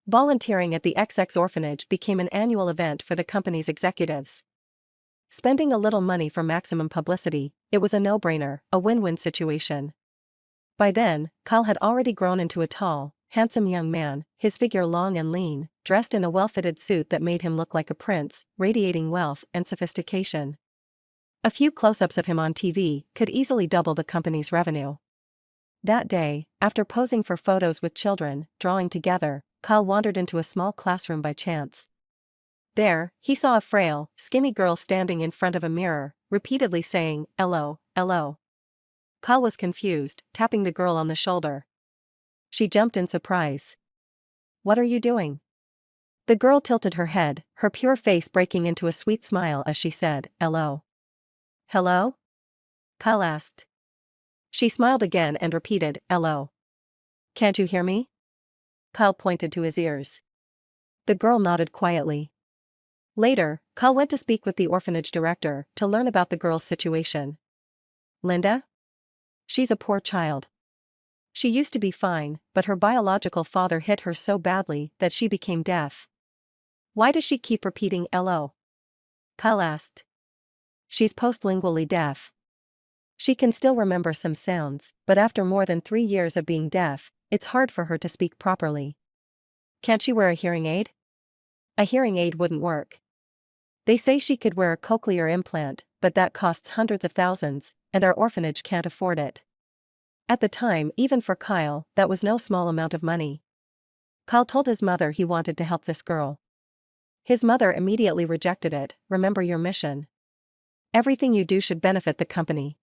Volunteering at the XX orphanage became an annual event for the company's executives. Spending a little money for maximum publicity, it was a no-brainer, a win-win situation. By then, Kyle had already grown into a tall, handsome young man, his figure long and lean, dressed in a well-fitted suit that made him look like a prince, radiating wealth and sophistication. A few close-ups of him on TV could easily double the company's revenue. That day, after posing for photos with children, drawing together, Kyle wandered into a small classroom by chance. There, he saw a frail, skinny girl standing in front of a mirror, repeatedly saying, "Hello, hello." Kyle was confused, tapping the girl on the shoulder. She jumped in surprise. "What are you doing?" The girl tilted her head, her pure face breaking into a sweet smile as she said, "Hello." "Hello?" Kyle asked. She smiled again and repeated, "Hello. Can't you hear me?" Kyle pointed to his ears. The girl nodded quietly. Later, Kyle went to speak with the orphanage director to learn about the girl's situation. "Linda? She's a poor child. She used to be fine, but her biological father hit her so badly that she became deaf." "Why does she keep repeating 'hello'?" Kyle asked. "She's postlingually deaf. She can still remember some sounds, but after more than 3 years of being deaf, it's hard for her to speak properly." "Can't she wear a hearing aid?" "A hearing aid wouldn't work. They say she could wear a cochlear implant, but that costs hundreds of thousands, and our orphanage can't afford it." At the time, even for Kyle, that was no small amount of money. Kyle told his mother he wanted to help this girl. His mother immediately rejected it. "Remember your mission. Everything you do should benefit the company.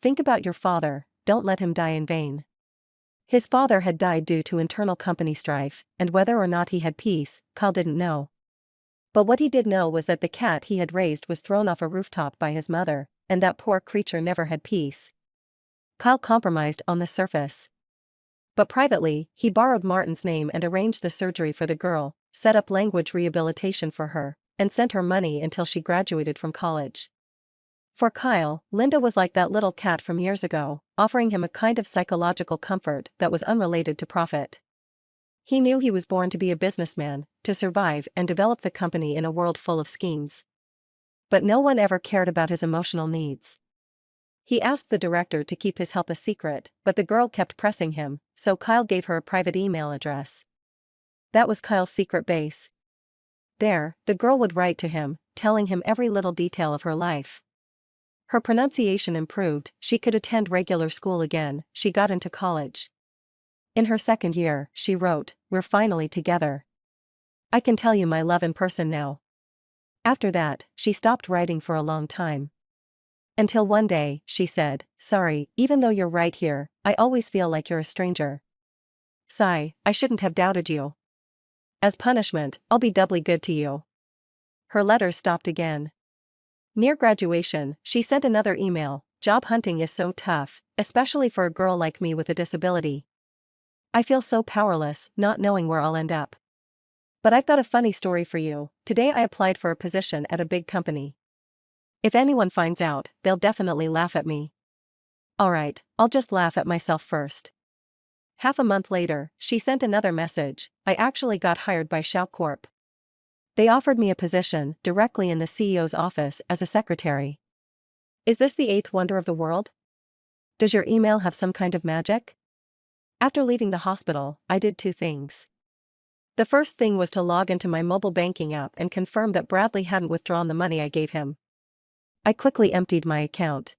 Think about your father, don't let him die in vain." His father had died due to internal company strife, and whether or not he had peace, Kyle didn't know. But what he did know was that the cat he had raised was thrown off a rooftop by his mother, and that poor creature never had peace. Kyle compromised on the surface. But privately, he borrowed Martin's name and arranged the surgery for the girl, set up language rehabilitation for her, and sent her money until she graduated from college. For Kyle, Linda was like that little cat from years ago, offering him a kind of psychological comfort that was unrelated to profit. He knew he was born to be a businessman, to survive and develop the company in a world full of schemes. But no one ever cared about his emotional needs. He asked the director to keep his help a secret, but the girl kept pressing him, so Kyle gave her a private email address. That was Kyle's secret base. There, the girl would write to him, telling him every little detail of her life. Her pronunciation improved, she could attend regular school again, she got into college. In her second year, she wrote, "We're finally together. I can tell you my love in person now." After that, she stopped writing for a long time. Until one day, she said, "Sorry, even though you're right here, I always feel like you're a stranger. Sigh, I shouldn't have doubted you. As punishment, I'll be doubly good to you." Her letters stopped again. Near graduation, she sent another email, "Job hunting is so tough, especially for a girl like me with a disability. I feel so powerless, not knowing where I'll end up. But I've got a funny story for you. Today I applied for a position at a big company. If anyone finds out, they'll definitely laugh at me. Alright, I'll just laugh at myself first." Half a month later, she sent another message, "I actually got hired by Shao Corp. They offered me a position directly in the CEO's office as a secretary. Is this the eighth wonder of the world? Does your email have some kind of magic?" After leaving the hospital, I did 2 things. The first thing was to log into my mobile banking app and confirm that Bradley hadn't withdrawn the money I gave him. I quickly emptied my account.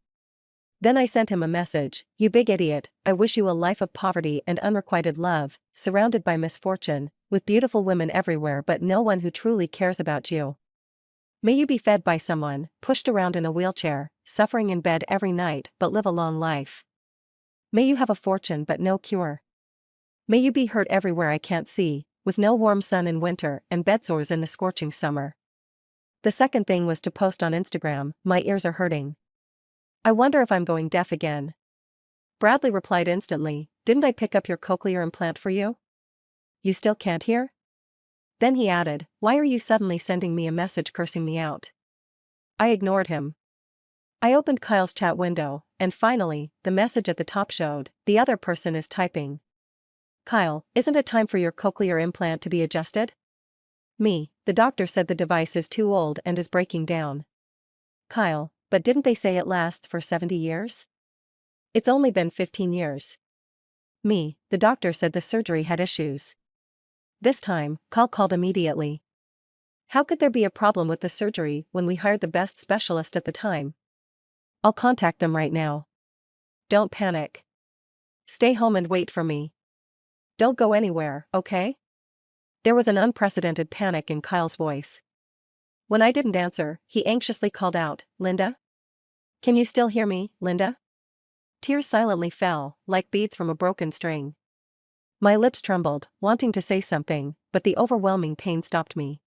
Then I sent him a message, "You big idiot, I wish you a life of poverty and unrequited love, surrounded by misfortune, with beautiful women everywhere but no one who truly cares about you. May you be fed by someone, pushed around in a wheelchair, suffering in bed every night but live a long life. May you have a fortune but no cure. May you be hurt everywhere I can't see, with no warm sun in winter and bedsores in the scorching summer." The second thing was to post on Instagram, "My ears are hurting. I wonder if I'm going deaf again." Bradley replied instantly, "Didn't I pick up your cochlear implant for you? You still can't hear?" Then he added, "Why are you suddenly sending me a message cursing me out?" I ignored him. I opened Kyle's chat window, and finally, the message at the top showed, "The other person is typing. Kyle, isn't it time for your cochlear implant to be adjusted?" Me, "The doctor said the device is too old and is breaking down." Kyle, "But didn't they say it lasts for 70 years? It's only been 15 years. Me, "The doctor said the surgery had issues." This time, Kyle called immediately. "How could there be a problem with the surgery when we hired the best specialist at the time?" "I'll contact them right now. Don't panic. Stay home and wait for me. Don't go anywhere, okay?" There was an unprecedented panic in Kyle's voice. When I didn't answer, he anxiously called out, "Linda? Can you still hear me, Linda?" Tears silently fell, like beads from a broken string. My lips trembled, wanting to say something, but the overwhelming pain stopped me.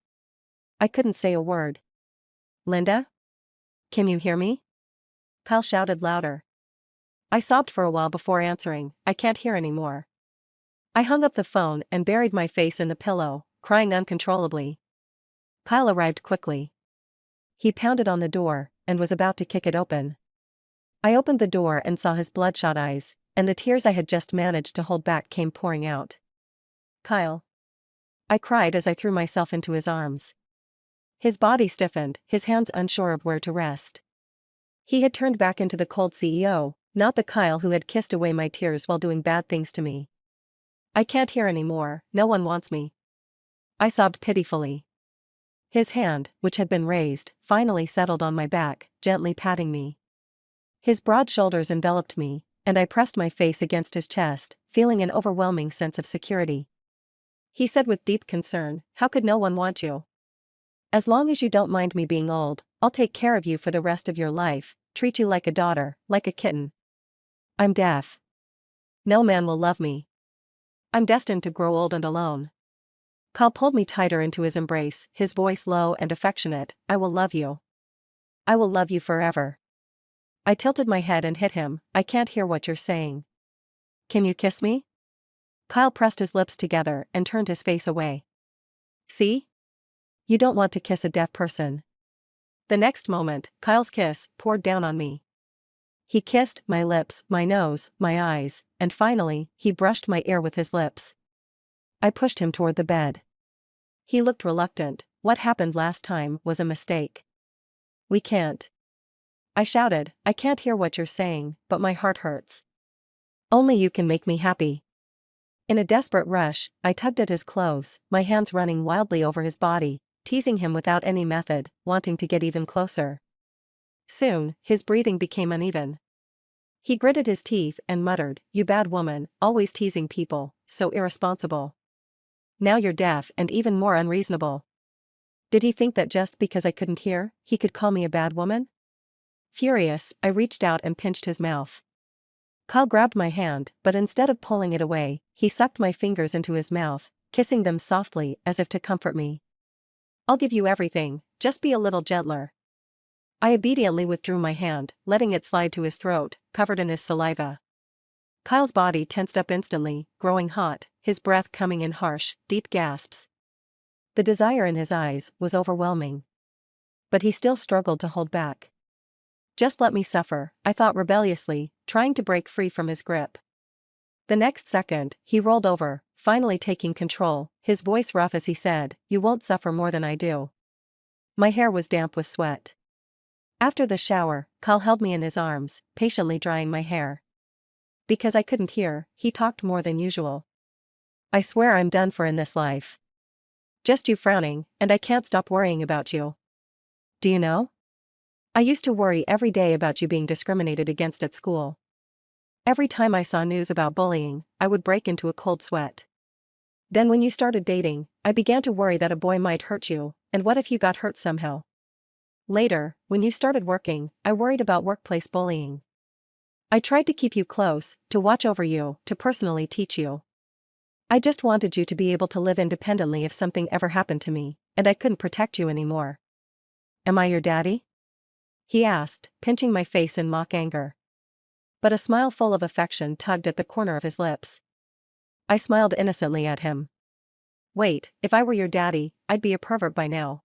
I couldn't say a word. "Linda? Can you hear me?" Kyle shouted louder. I sobbed for a while before answering, "I can't hear anymore." I hung up the phone and buried my face in the pillow, crying uncontrollably. Kyle arrived quickly. He pounded on the door, and was about to kick it open. I opened the door and saw his bloodshot eyes, and the tears I had just managed to hold back came pouring out. "Kyle." I cried as I threw myself into his arms. His body stiffened, his hands unsure of where to rest. He had turned back into the cold CEO, not the Kyle who had kissed away my tears while doing bad things to me. "I can't hear anymore, no one wants me." I sobbed pitifully. His hand, which had been raised, finally settled on my back, gently patting me. His broad shoulders enveloped me, and I pressed my face against his chest, feeling an overwhelming sense of security. He said with deep concern, "How could no one want you? As long as you don't mind me being old, I'll take care of you for the rest of your life, treat you like a daughter, like a kitten. I'm deaf. No man will love me. I'm destined to grow old and alone." Kyle pulled me tighter into his embrace, his voice low and affectionate, "I will love you. I will love you forever." I tilted my head and hit him, "I can't hear what you're saying. Can you kiss me?" Kyle pressed his lips together and turned his face away. "See? You don't want to kiss a deaf person." The next moment, Kyle's kiss poured down on me. He kissed my lips, my nose, my eyes, and finally, he brushed my ear with his lips. I pushed him toward the bed. He looked reluctant. "What happened last time was a mistake. We can't." I shouted, "I can't hear what you're saying, but my heart hurts. Only you can make me happy." In a desperate rush, I tugged at his clothes, my hands running wildly over his body, teasing him without any method, wanting to get even closer. Soon, his breathing became uneven. He gritted his teeth and muttered, "You bad woman, always teasing people, so irresponsible. Now you're deaf and even more unreasonable." Did he think that just because I couldn't hear, he could call me a bad woman? Furious, I reached out and pinched his mouth. Kyle grabbed my hand, but instead of pulling it away, he sucked my fingers into his mouth, kissing them softly as if to comfort me. "I'll give you everything, just be a little gentler." I obediently withdrew my hand, letting it slide to his throat, covered in his saliva. Kyle's body tensed up instantly, growing hot, his breath coming in harsh, deep gasps. The desire in his eyes was overwhelming. But he still struggled to hold back. "Just let me suffer," I thought rebelliously, trying to break free from his grip. The next second, he rolled over, finally taking control, his voice rough as he said, "You won't suffer more than I do." My hair was damp with sweat. After the shower, Kyle held me in his arms, patiently drying my hair. Because I couldn't hear, he talked more than usual. "I swear I'm done for in this life. Just you frowning, and I can't stop worrying about you. Do you know? I used to worry every day about you being discriminated against at school. Every time I saw news about bullying, I would break into a cold sweat. Then when you started dating, I began to worry that a boy might hurt you, and what if you got hurt somehow? Later, when you started working, I worried about workplace bullying. I tried to keep you close, to watch over you, to personally teach you. I just wanted you to be able to live independently if something ever happened to me, and I couldn't protect you anymore. Am I your daddy? He asked, pinching my face in mock anger. But a smile full of affection tugged at the corner of his lips. I smiled innocently at him. Wait, if I were your daddy, I'd be a pervert by now.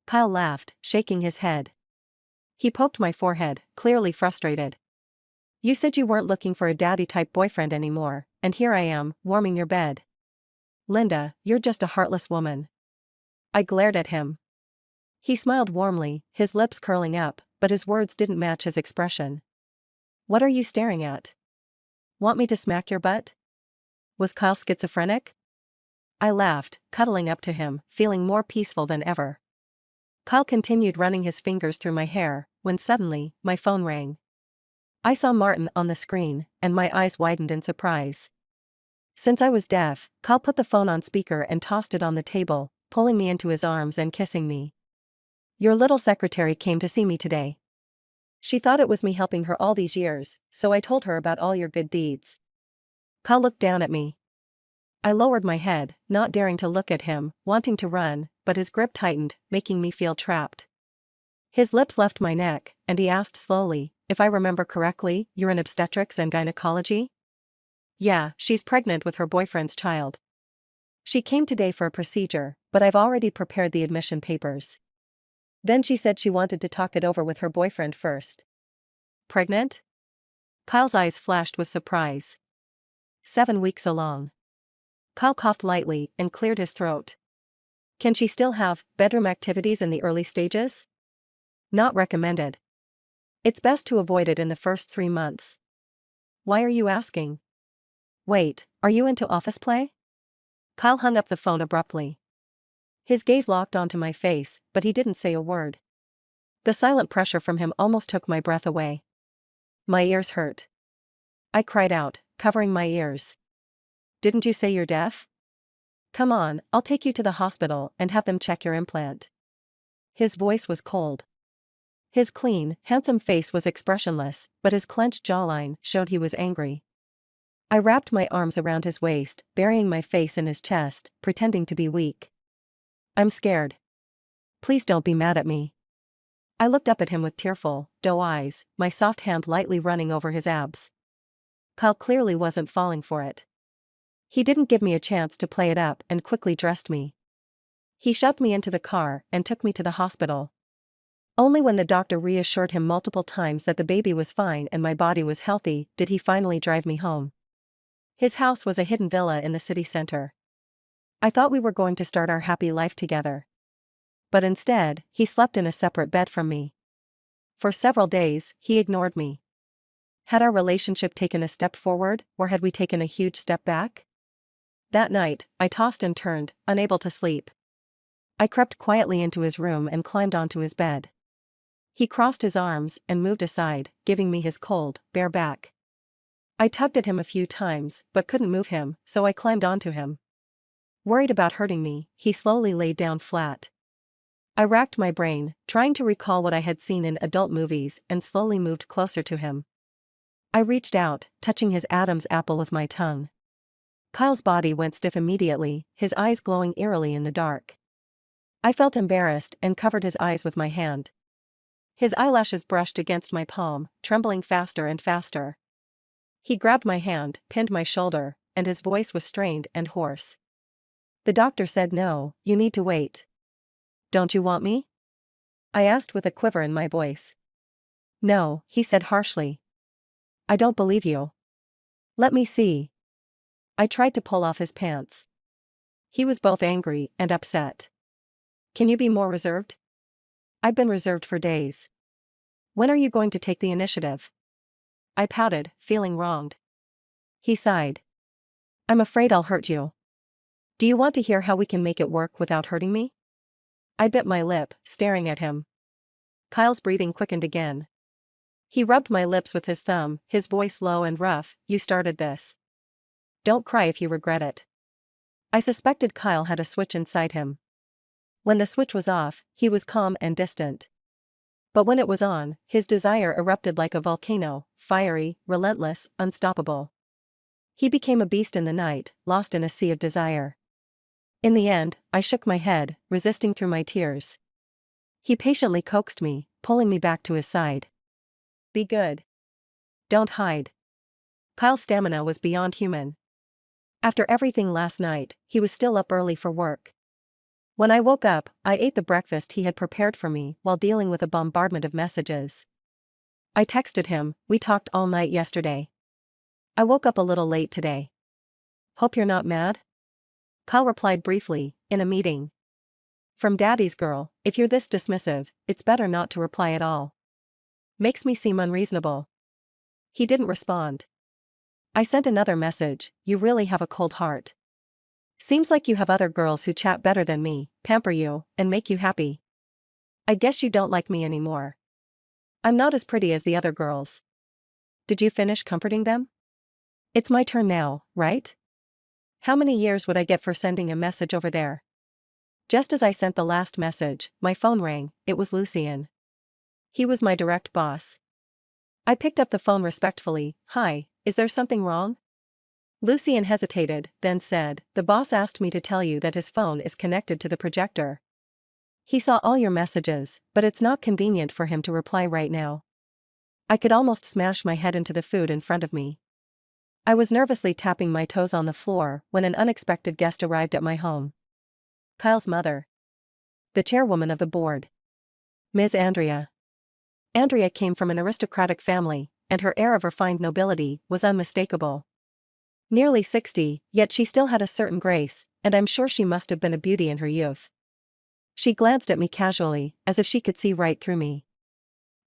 Kyle laughed, shaking his head. He poked my forehead, clearly frustrated. You said you weren't looking for a daddy-type boyfriend anymore, and here I am, warming your bed. Linda, you're just a heartless woman. I glared at him. He smiled warmly, his lips curling up, but his words didn't match his expression. What are you staring at? Want me to smack your butt? Was Kyle schizophrenic? I laughed, cuddling up to him, feeling more peaceful than ever. Kyle continued running his fingers through my hair, when suddenly, my phone rang. I saw Martin on the screen, and my eyes widened in surprise. Since I was deaf, Kyle put the phone on speaker and tossed it on the table, pulling me into his arms and kissing me. Your little secretary came to see me today. She thought it was me helping her all these years, so I told her about all your good deeds. Kyle looked down at me. I lowered my head, not daring to look at him, wanting to run, but his grip tightened, making me feel trapped. His lips left my neck, and he asked slowly, if I remember correctly, you're in obstetrics and gynecology? Yeah, she's pregnant with her boyfriend's child. She came today for a procedure, but I've already prepared the admission papers. Then she said she wanted to talk it over with her boyfriend first. Pregnant? Kyle's eyes flashed with surprise. 7 weeks along. Kyle coughed lightly and cleared his throat. Can she still have bedroom activities in the early stages? Not recommended. It's best to avoid it in the first 3 months. Why are you asking? Wait, are you into office play? Kyle hung up the phone abruptly. His gaze locked onto my face, but he didn't say a word. The silent pressure from him almost took my breath away. My ears hurt. I cried out, covering my ears. Didn't you say you're deaf? Come on, I'll take you to the hospital and have them check your implant. His voice was cold. His clean, handsome face was expressionless, but his clenched jawline showed he was angry. I wrapped my arms around his waist, burying my face in his chest, pretending to be weak. I'm scared. Please don't be mad at me. I looked up at him with tearful, doe eyes, my soft hand lightly running over his abs. Kyle clearly wasn't falling for it. He didn't give me a chance to play it up and quickly dressed me. He shoved me into the car and took me to the hospital. Only when the doctor reassured him multiple times that the baby was fine and my body was healthy did he finally drive me home. His house was a hidden villa in the city center. I thought we were going to start our happy life together. But instead, he slept in a separate bed from me. For several days, he ignored me. Had our relationship taken a step forward, or had we taken a huge step back? That night, I tossed and turned, unable to sleep. I crept quietly into his room and climbed onto his bed. He crossed his arms and moved aside, giving me his cold, bare back. I tugged at him a few times, but couldn't move him, so I climbed onto him. Worried about hurting me, he slowly laid down flat. I racked my brain, trying to recall what I had seen in adult movies, and slowly moved closer to him. I reached out, touching his Adam's apple with my tongue. Kyle's body went stiff immediately, his eyes glowing eerily in the dark. I felt embarrassed and covered his eyes with my hand. His eyelashes brushed against my palm, trembling faster and faster. He grabbed my hand, pinned my shoulder, and his voice was strained and hoarse. The doctor said no, you need to wait. Don't you want me? I asked with a quiver in my voice. No, he said harshly. I don't believe you. Let me see. I tried to pull off his pants. He was both angry and upset. Can you be more reserved? I've been reserved for days. When are you going to take the initiative? I pouted, feeling wronged. He sighed. I'm afraid I'll hurt you. Do you want to hear how we can make it work without hurting me? I bit my lip, staring at him. Kyle's breathing quickened again. He rubbed my lips with his thumb, his voice low and rough. You started this. Don't cry if you regret it. I suspected Kyle had a switch inside him. When the switch was off, he was calm and distant. But when it was on, his desire erupted like a volcano, fiery, relentless, unstoppable. He became a beast in the night, lost in a sea of desire. In the end, I shook my head, resisting through my tears. He patiently coaxed me, pulling me back to his side. Be good. Don't hide. Kyle's stamina was beyond human. After everything last night, he was still up early for work. When I woke up, I ate the breakfast he had prepared for me while dealing with a bombardment of messages. I texted him, we talked all night yesterday. I woke up a little late today. Hope you're not mad? Kyle replied briefly, in a meeting. From Daddy's girl, if you're this dismissive, it's better not to reply at all. Makes me seem unreasonable. He didn't respond. I sent another message, you really have a cold heart. Seems like you have other girls who chat better than me, pamper you, and make you happy. I guess you don't like me anymore. I'm not as pretty as the other girls. Did you finish comforting them? It's my turn now, right? How many years would I get for sending a message over there? Just as I sent the last message, my phone rang. It was Lucien. He was my direct boss. I picked up the phone respectfully. Hi, is there something wrong? Lucien hesitated, then said, the boss asked me to tell you that his phone is connected to the projector. He saw all your messages, but it's not convenient for him to reply right now. I could almost smash my head into the food in front of me. I was nervously tapping my toes on the floor when an unexpected guest arrived at my home. Kyle's mother. The chairwoman of the board. Ms. Andrea. Andrea came from an aristocratic family, and her air of refined nobility was unmistakable. Nearly 60, yet she still had a certain grace, and I'm sure she must have been a beauty in her youth. She glanced at me casually, as if she could see right through me.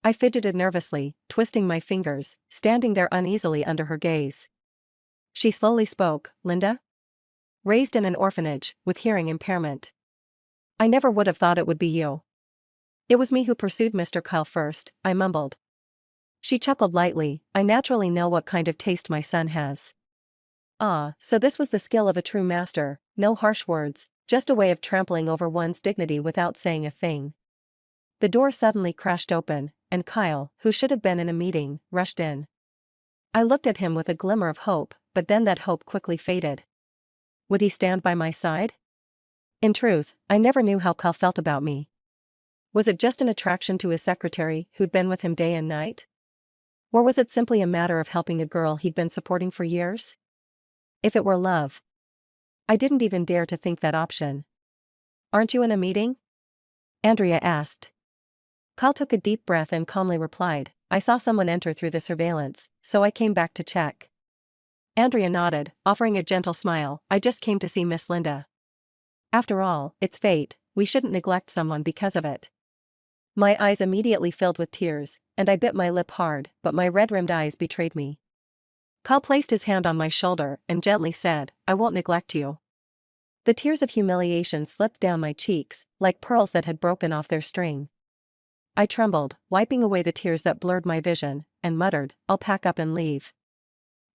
I fidgeted nervously, twisting my fingers, standing there uneasily under her gaze. She slowly spoke, Linda? Raised in an orphanage, with hearing impairment. I never would have thought it would be you. It was me who pursued Mr. Kyle first, I mumbled. She chuckled lightly, I naturally know what kind of taste my son has. Ah, so this was the skill of a true master, no harsh words, just a way of trampling over one's dignity without saying a thing. The door suddenly crashed open, and Kyle, who should have been in a meeting, rushed in. I looked at him with a glimmer of hope, but then that hope quickly faded. Would he stand by my side? In truth, I never knew how Kyle felt about me. Was it just an attraction to his secretary, who'd been with him day and night? Or was it simply a matter of helping a girl he'd been supporting for years? If it were love. I didn't even dare to think that option. Aren't you in a meeting? Andrea asked. Kyle took a deep breath and calmly replied, I saw someone enter through the surveillance, so I came back to check. Andrea nodded, offering a gentle smile, I just came to see Miss Linda. After all, it's fate, we shouldn't neglect someone because of it. My eyes immediately filled with tears, and I bit my lip hard, but my red-rimmed eyes betrayed me. Kyle placed his hand on my shoulder and gently said, I won't neglect you. The tears of humiliation slipped down my cheeks, like pearls that had broken off their string. I trembled, wiping away the tears that blurred my vision, and muttered, I'll pack up and leave.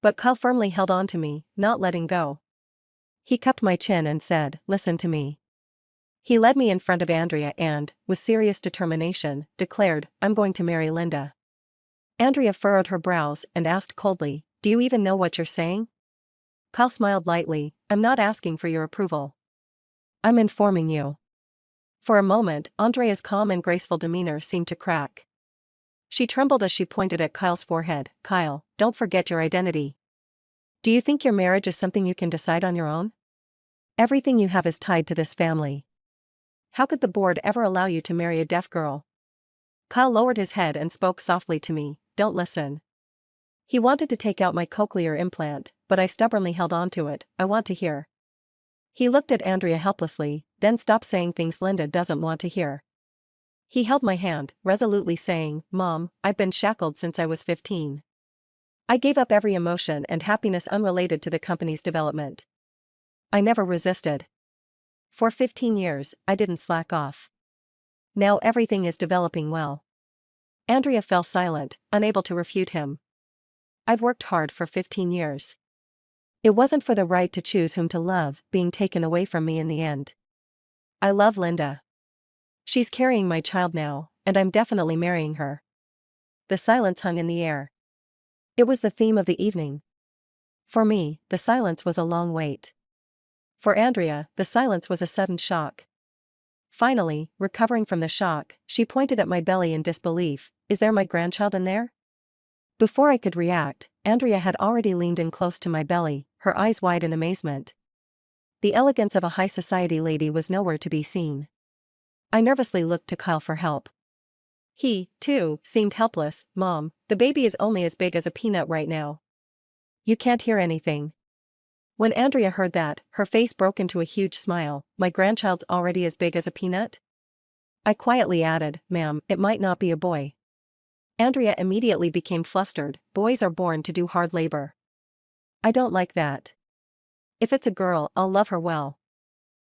But Kyle firmly held on to me, not letting go. He cupped my chin and said, listen to me. He led me in front of Andrea and, with serious determination, declared, I'm going to marry Linda. Andrea furrowed her brows and asked coldly, do you even know what you're saying? Kyle smiled lightly, I'm not asking for your approval. I'm informing you. For a moment, Andrea's calm and graceful demeanor seemed to crack. She trembled as she pointed at Kyle's forehead. Kyle, don't forget your identity. Do you think your marriage is something you can decide on your own? Everything you have is tied to this family. How could the board ever allow you to marry a deaf girl? Kyle lowered his head and spoke softly to me, don't listen. He wanted to take out my cochlear implant, but I stubbornly held on to it, I want to hear. He looked at Andrea helplessly, then stopped saying things Linda doesn't want to hear. He held my hand, resolutely saying, Mom, I've been shackled since I was 15. I gave up every emotion and happiness unrelated to the company's development. I never resisted. For 15 years, I didn't slack off. Now everything is developing well. Andrea fell silent, unable to refute him. I've worked hard for 15 years. It wasn't for the right to choose whom to love being taken away from me in the end. I love Linda. She's carrying my child now, and I'm definitely marrying her. The silence hung in the air. It was the theme of the evening. For me, the silence was a long wait. For Andrea, the silence was a sudden shock. Finally, recovering from the shock, she pointed at my belly in disbelief. Is there my grandchild in there? Before I could react, Andrea had already leaned in close to my belly, her eyes wide in amazement. The elegance of a high society lady was nowhere to be seen. I nervously looked to Kyle for help. He, too, seemed helpless. Mom, the baby is only as big as a peanut right now. You can't hear anything. When Andrea heard that, her face broke into a huge smile. My grandchild's already as big as a peanut? I quietly added, Ma'am, it might not be a boy. Andrea immediately became flustered. Boys are born to do hard labor. I don't like that. If it's a girl, I'll love her well.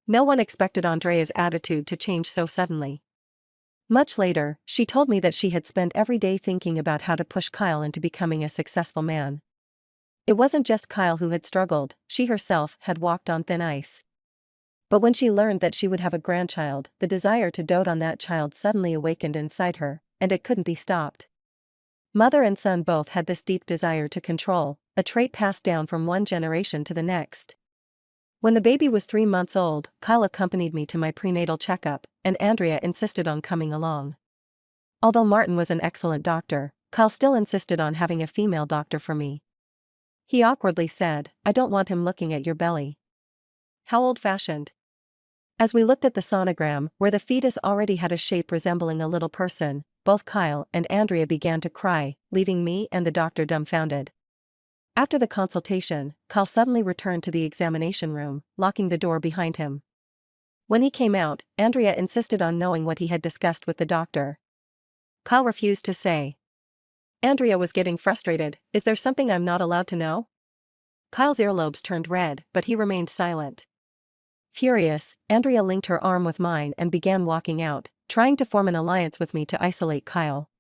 No one expected Andrea's attitude to change so suddenly. Much later, she told me that she had spent every day thinking about how to push Kyle into becoming a successful man. It wasn't just Kyle who had struggled, she herself had walked on thin ice. But when she learned that she would have a grandchild, the desire to dote on that child suddenly awakened inside her, and it couldn't be stopped. Mother and son both had this deep desire to control, a trait passed down from one generation to the next. When the baby was 3 months old, Kyle accompanied me to my prenatal checkup, and Andrea insisted on coming along. Although Martin was an excellent doctor, Kyle still insisted on having a female doctor for me. He awkwardly said, I don't want him looking at your belly. How old-fashioned. As we looked at the sonogram, where the fetus already had a shape resembling a little person, both Kyle and Andrea began to cry, leaving me and the doctor dumbfounded. After the consultation, Kyle suddenly returned to the examination room, locking the door behind him. When he came out, Andrea insisted on knowing what he had discussed with the doctor. Kyle refused to say. Andrea was getting frustrated. Is there something I'm not allowed to know? Kyle's earlobes turned red, but he remained silent. Furious, Andrea linked her arm with mine and began walking out, trying to form an alliance with me to isolate Kyle.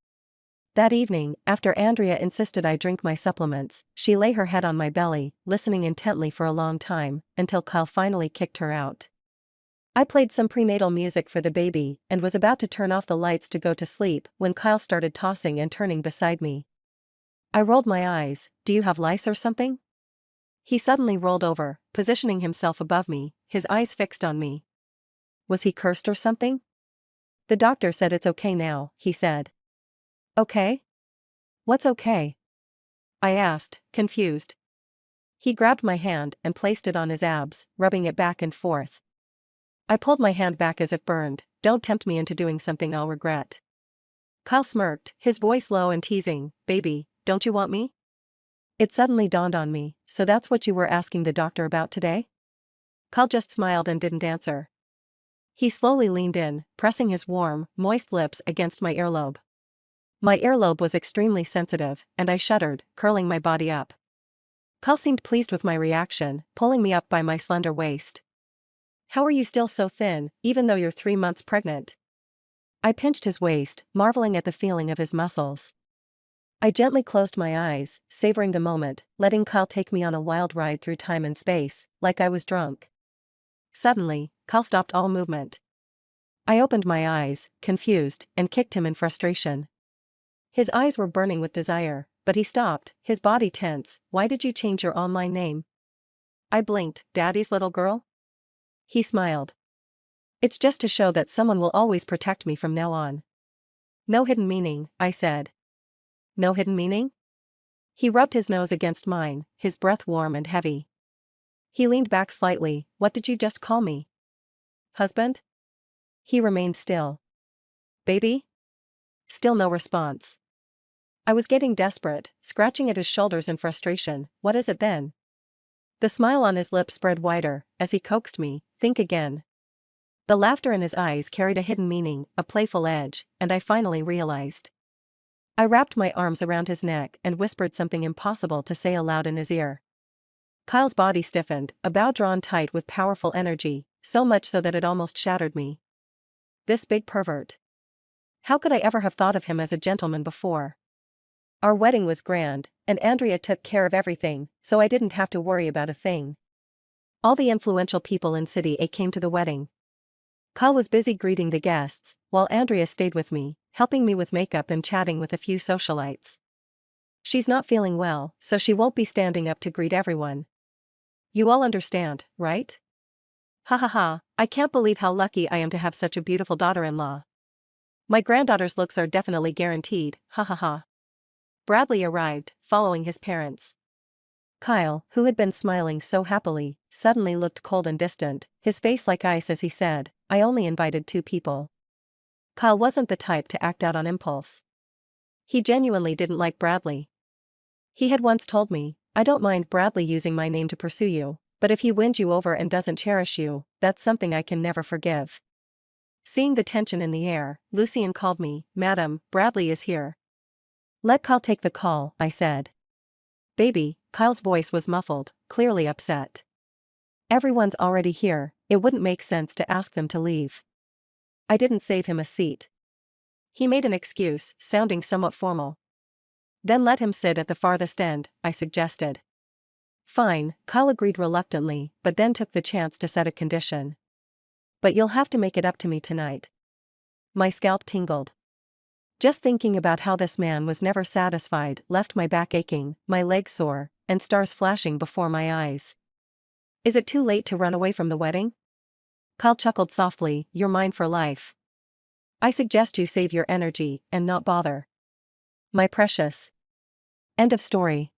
That evening, after Andrea insisted I drink my supplements, she lay her head on my belly, listening intently for a long time, until Kyle finally kicked her out. I played some prenatal music for the baby, and was about to turn off the lights to go to sleep, when Kyle started tossing and turning beside me. I rolled my eyes. Do you have lice or something? He suddenly rolled over, positioning himself above me, his eyes fixed on me. Was he cursed or something? The doctor said it's okay now, he said. Okay? What's okay? I asked, confused. He grabbed my hand and placed it on his abs, rubbing it back and forth. I pulled my hand back as if burned. Don't tempt me into doing something I'll regret. Kyle smirked, his voice low and teasing. Baby, don't you want me? It suddenly dawned on me, so that's what you were asking the doctor about today? Kyle just smiled and didn't answer. He slowly leaned in, pressing his warm, moist lips against my earlobe. My earlobe was extremely sensitive, and I shuddered, curling my body up. Kyle seemed pleased with my reaction, pulling me up by my slender waist. How are you still so thin, even though you're 3 months pregnant? I pinched his waist, marveling at the feeling of his muscles. I gently closed my eyes, savoring the moment, letting Kyle take me on a wild ride through time and space, like I was drunk. Suddenly, Kyle stopped all movement. I opened my eyes, confused, and kicked him in frustration. His eyes were burning with desire, but he stopped, his body tense. Why did you change your online name? I blinked. Daddy's little girl? He smiled. It's just to show that someone will always protect me from now on. No hidden meaning, I said. No hidden meaning? He rubbed his nose against mine, his breath warm and heavy. He leaned back slightly. What did you just call me? Husband? He remained still. Baby? Still no response. I was getting desperate, scratching at his shoulders in frustration. What is it then? The smile on his lips spread wider, as he coaxed me, think again. The laughter in his eyes carried a hidden meaning, a playful edge, and I finally realized. I wrapped my arms around his neck and whispered something impossible to say aloud in his ear. Kyle's body stiffened, a bow drawn tight with powerful energy, so much so that it almost shattered me. This big pervert. How could I ever have thought of him as a gentleman before? Our wedding was grand, and Andrea took care of everything, so I didn't have to worry about a thing. All the influential people in City A came to the wedding. Kyle was busy greeting the guests, while Andrea stayed with me, helping me with makeup and chatting with a few socialites. She's not feeling well, so she won't be standing up to greet everyone. You all understand, right? Ha ha ha, I can't believe how lucky I am to have such a beautiful daughter-in-law. My granddaughter's looks are definitely guaranteed, ha ha ha. Bradley arrived, following his parents. Kyle, who had been smiling so happily, suddenly looked cold and distant, his face like ice as he said, "I only invited 2 people." Kyle wasn't the type to act out on impulse. He genuinely didn't like Bradley. He had once told me, "I don't mind Bradley using my name to pursue you, but if he wins you over and doesn't cherish you, that's something I can never forgive." Seeing the tension in the air, Lucien called me, "Madam, Bradley is here." "Let Kyle take the call," I said. "Baby," Kyle's voice was muffled, clearly upset. "Everyone's already here, it wouldn't make sense to ask them to leave." I didn't save him a seat. He made an excuse, sounding somewhat formal. "Then let him sit at the farthest end," I suggested. "Fine," Kyle agreed reluctantly, but then took the chance to set a condition. "But you'll have to make it up to me tonight." My scalp tingled. Just thinking about how this man was never satisfied left my back aching, my legs sore, and stars flashing before my eyes. "Is it too late to run away from the wedding?" Kyle chuckled softly, "You're mine for life. I suggest you save your energy and not bother." My precious. End of story.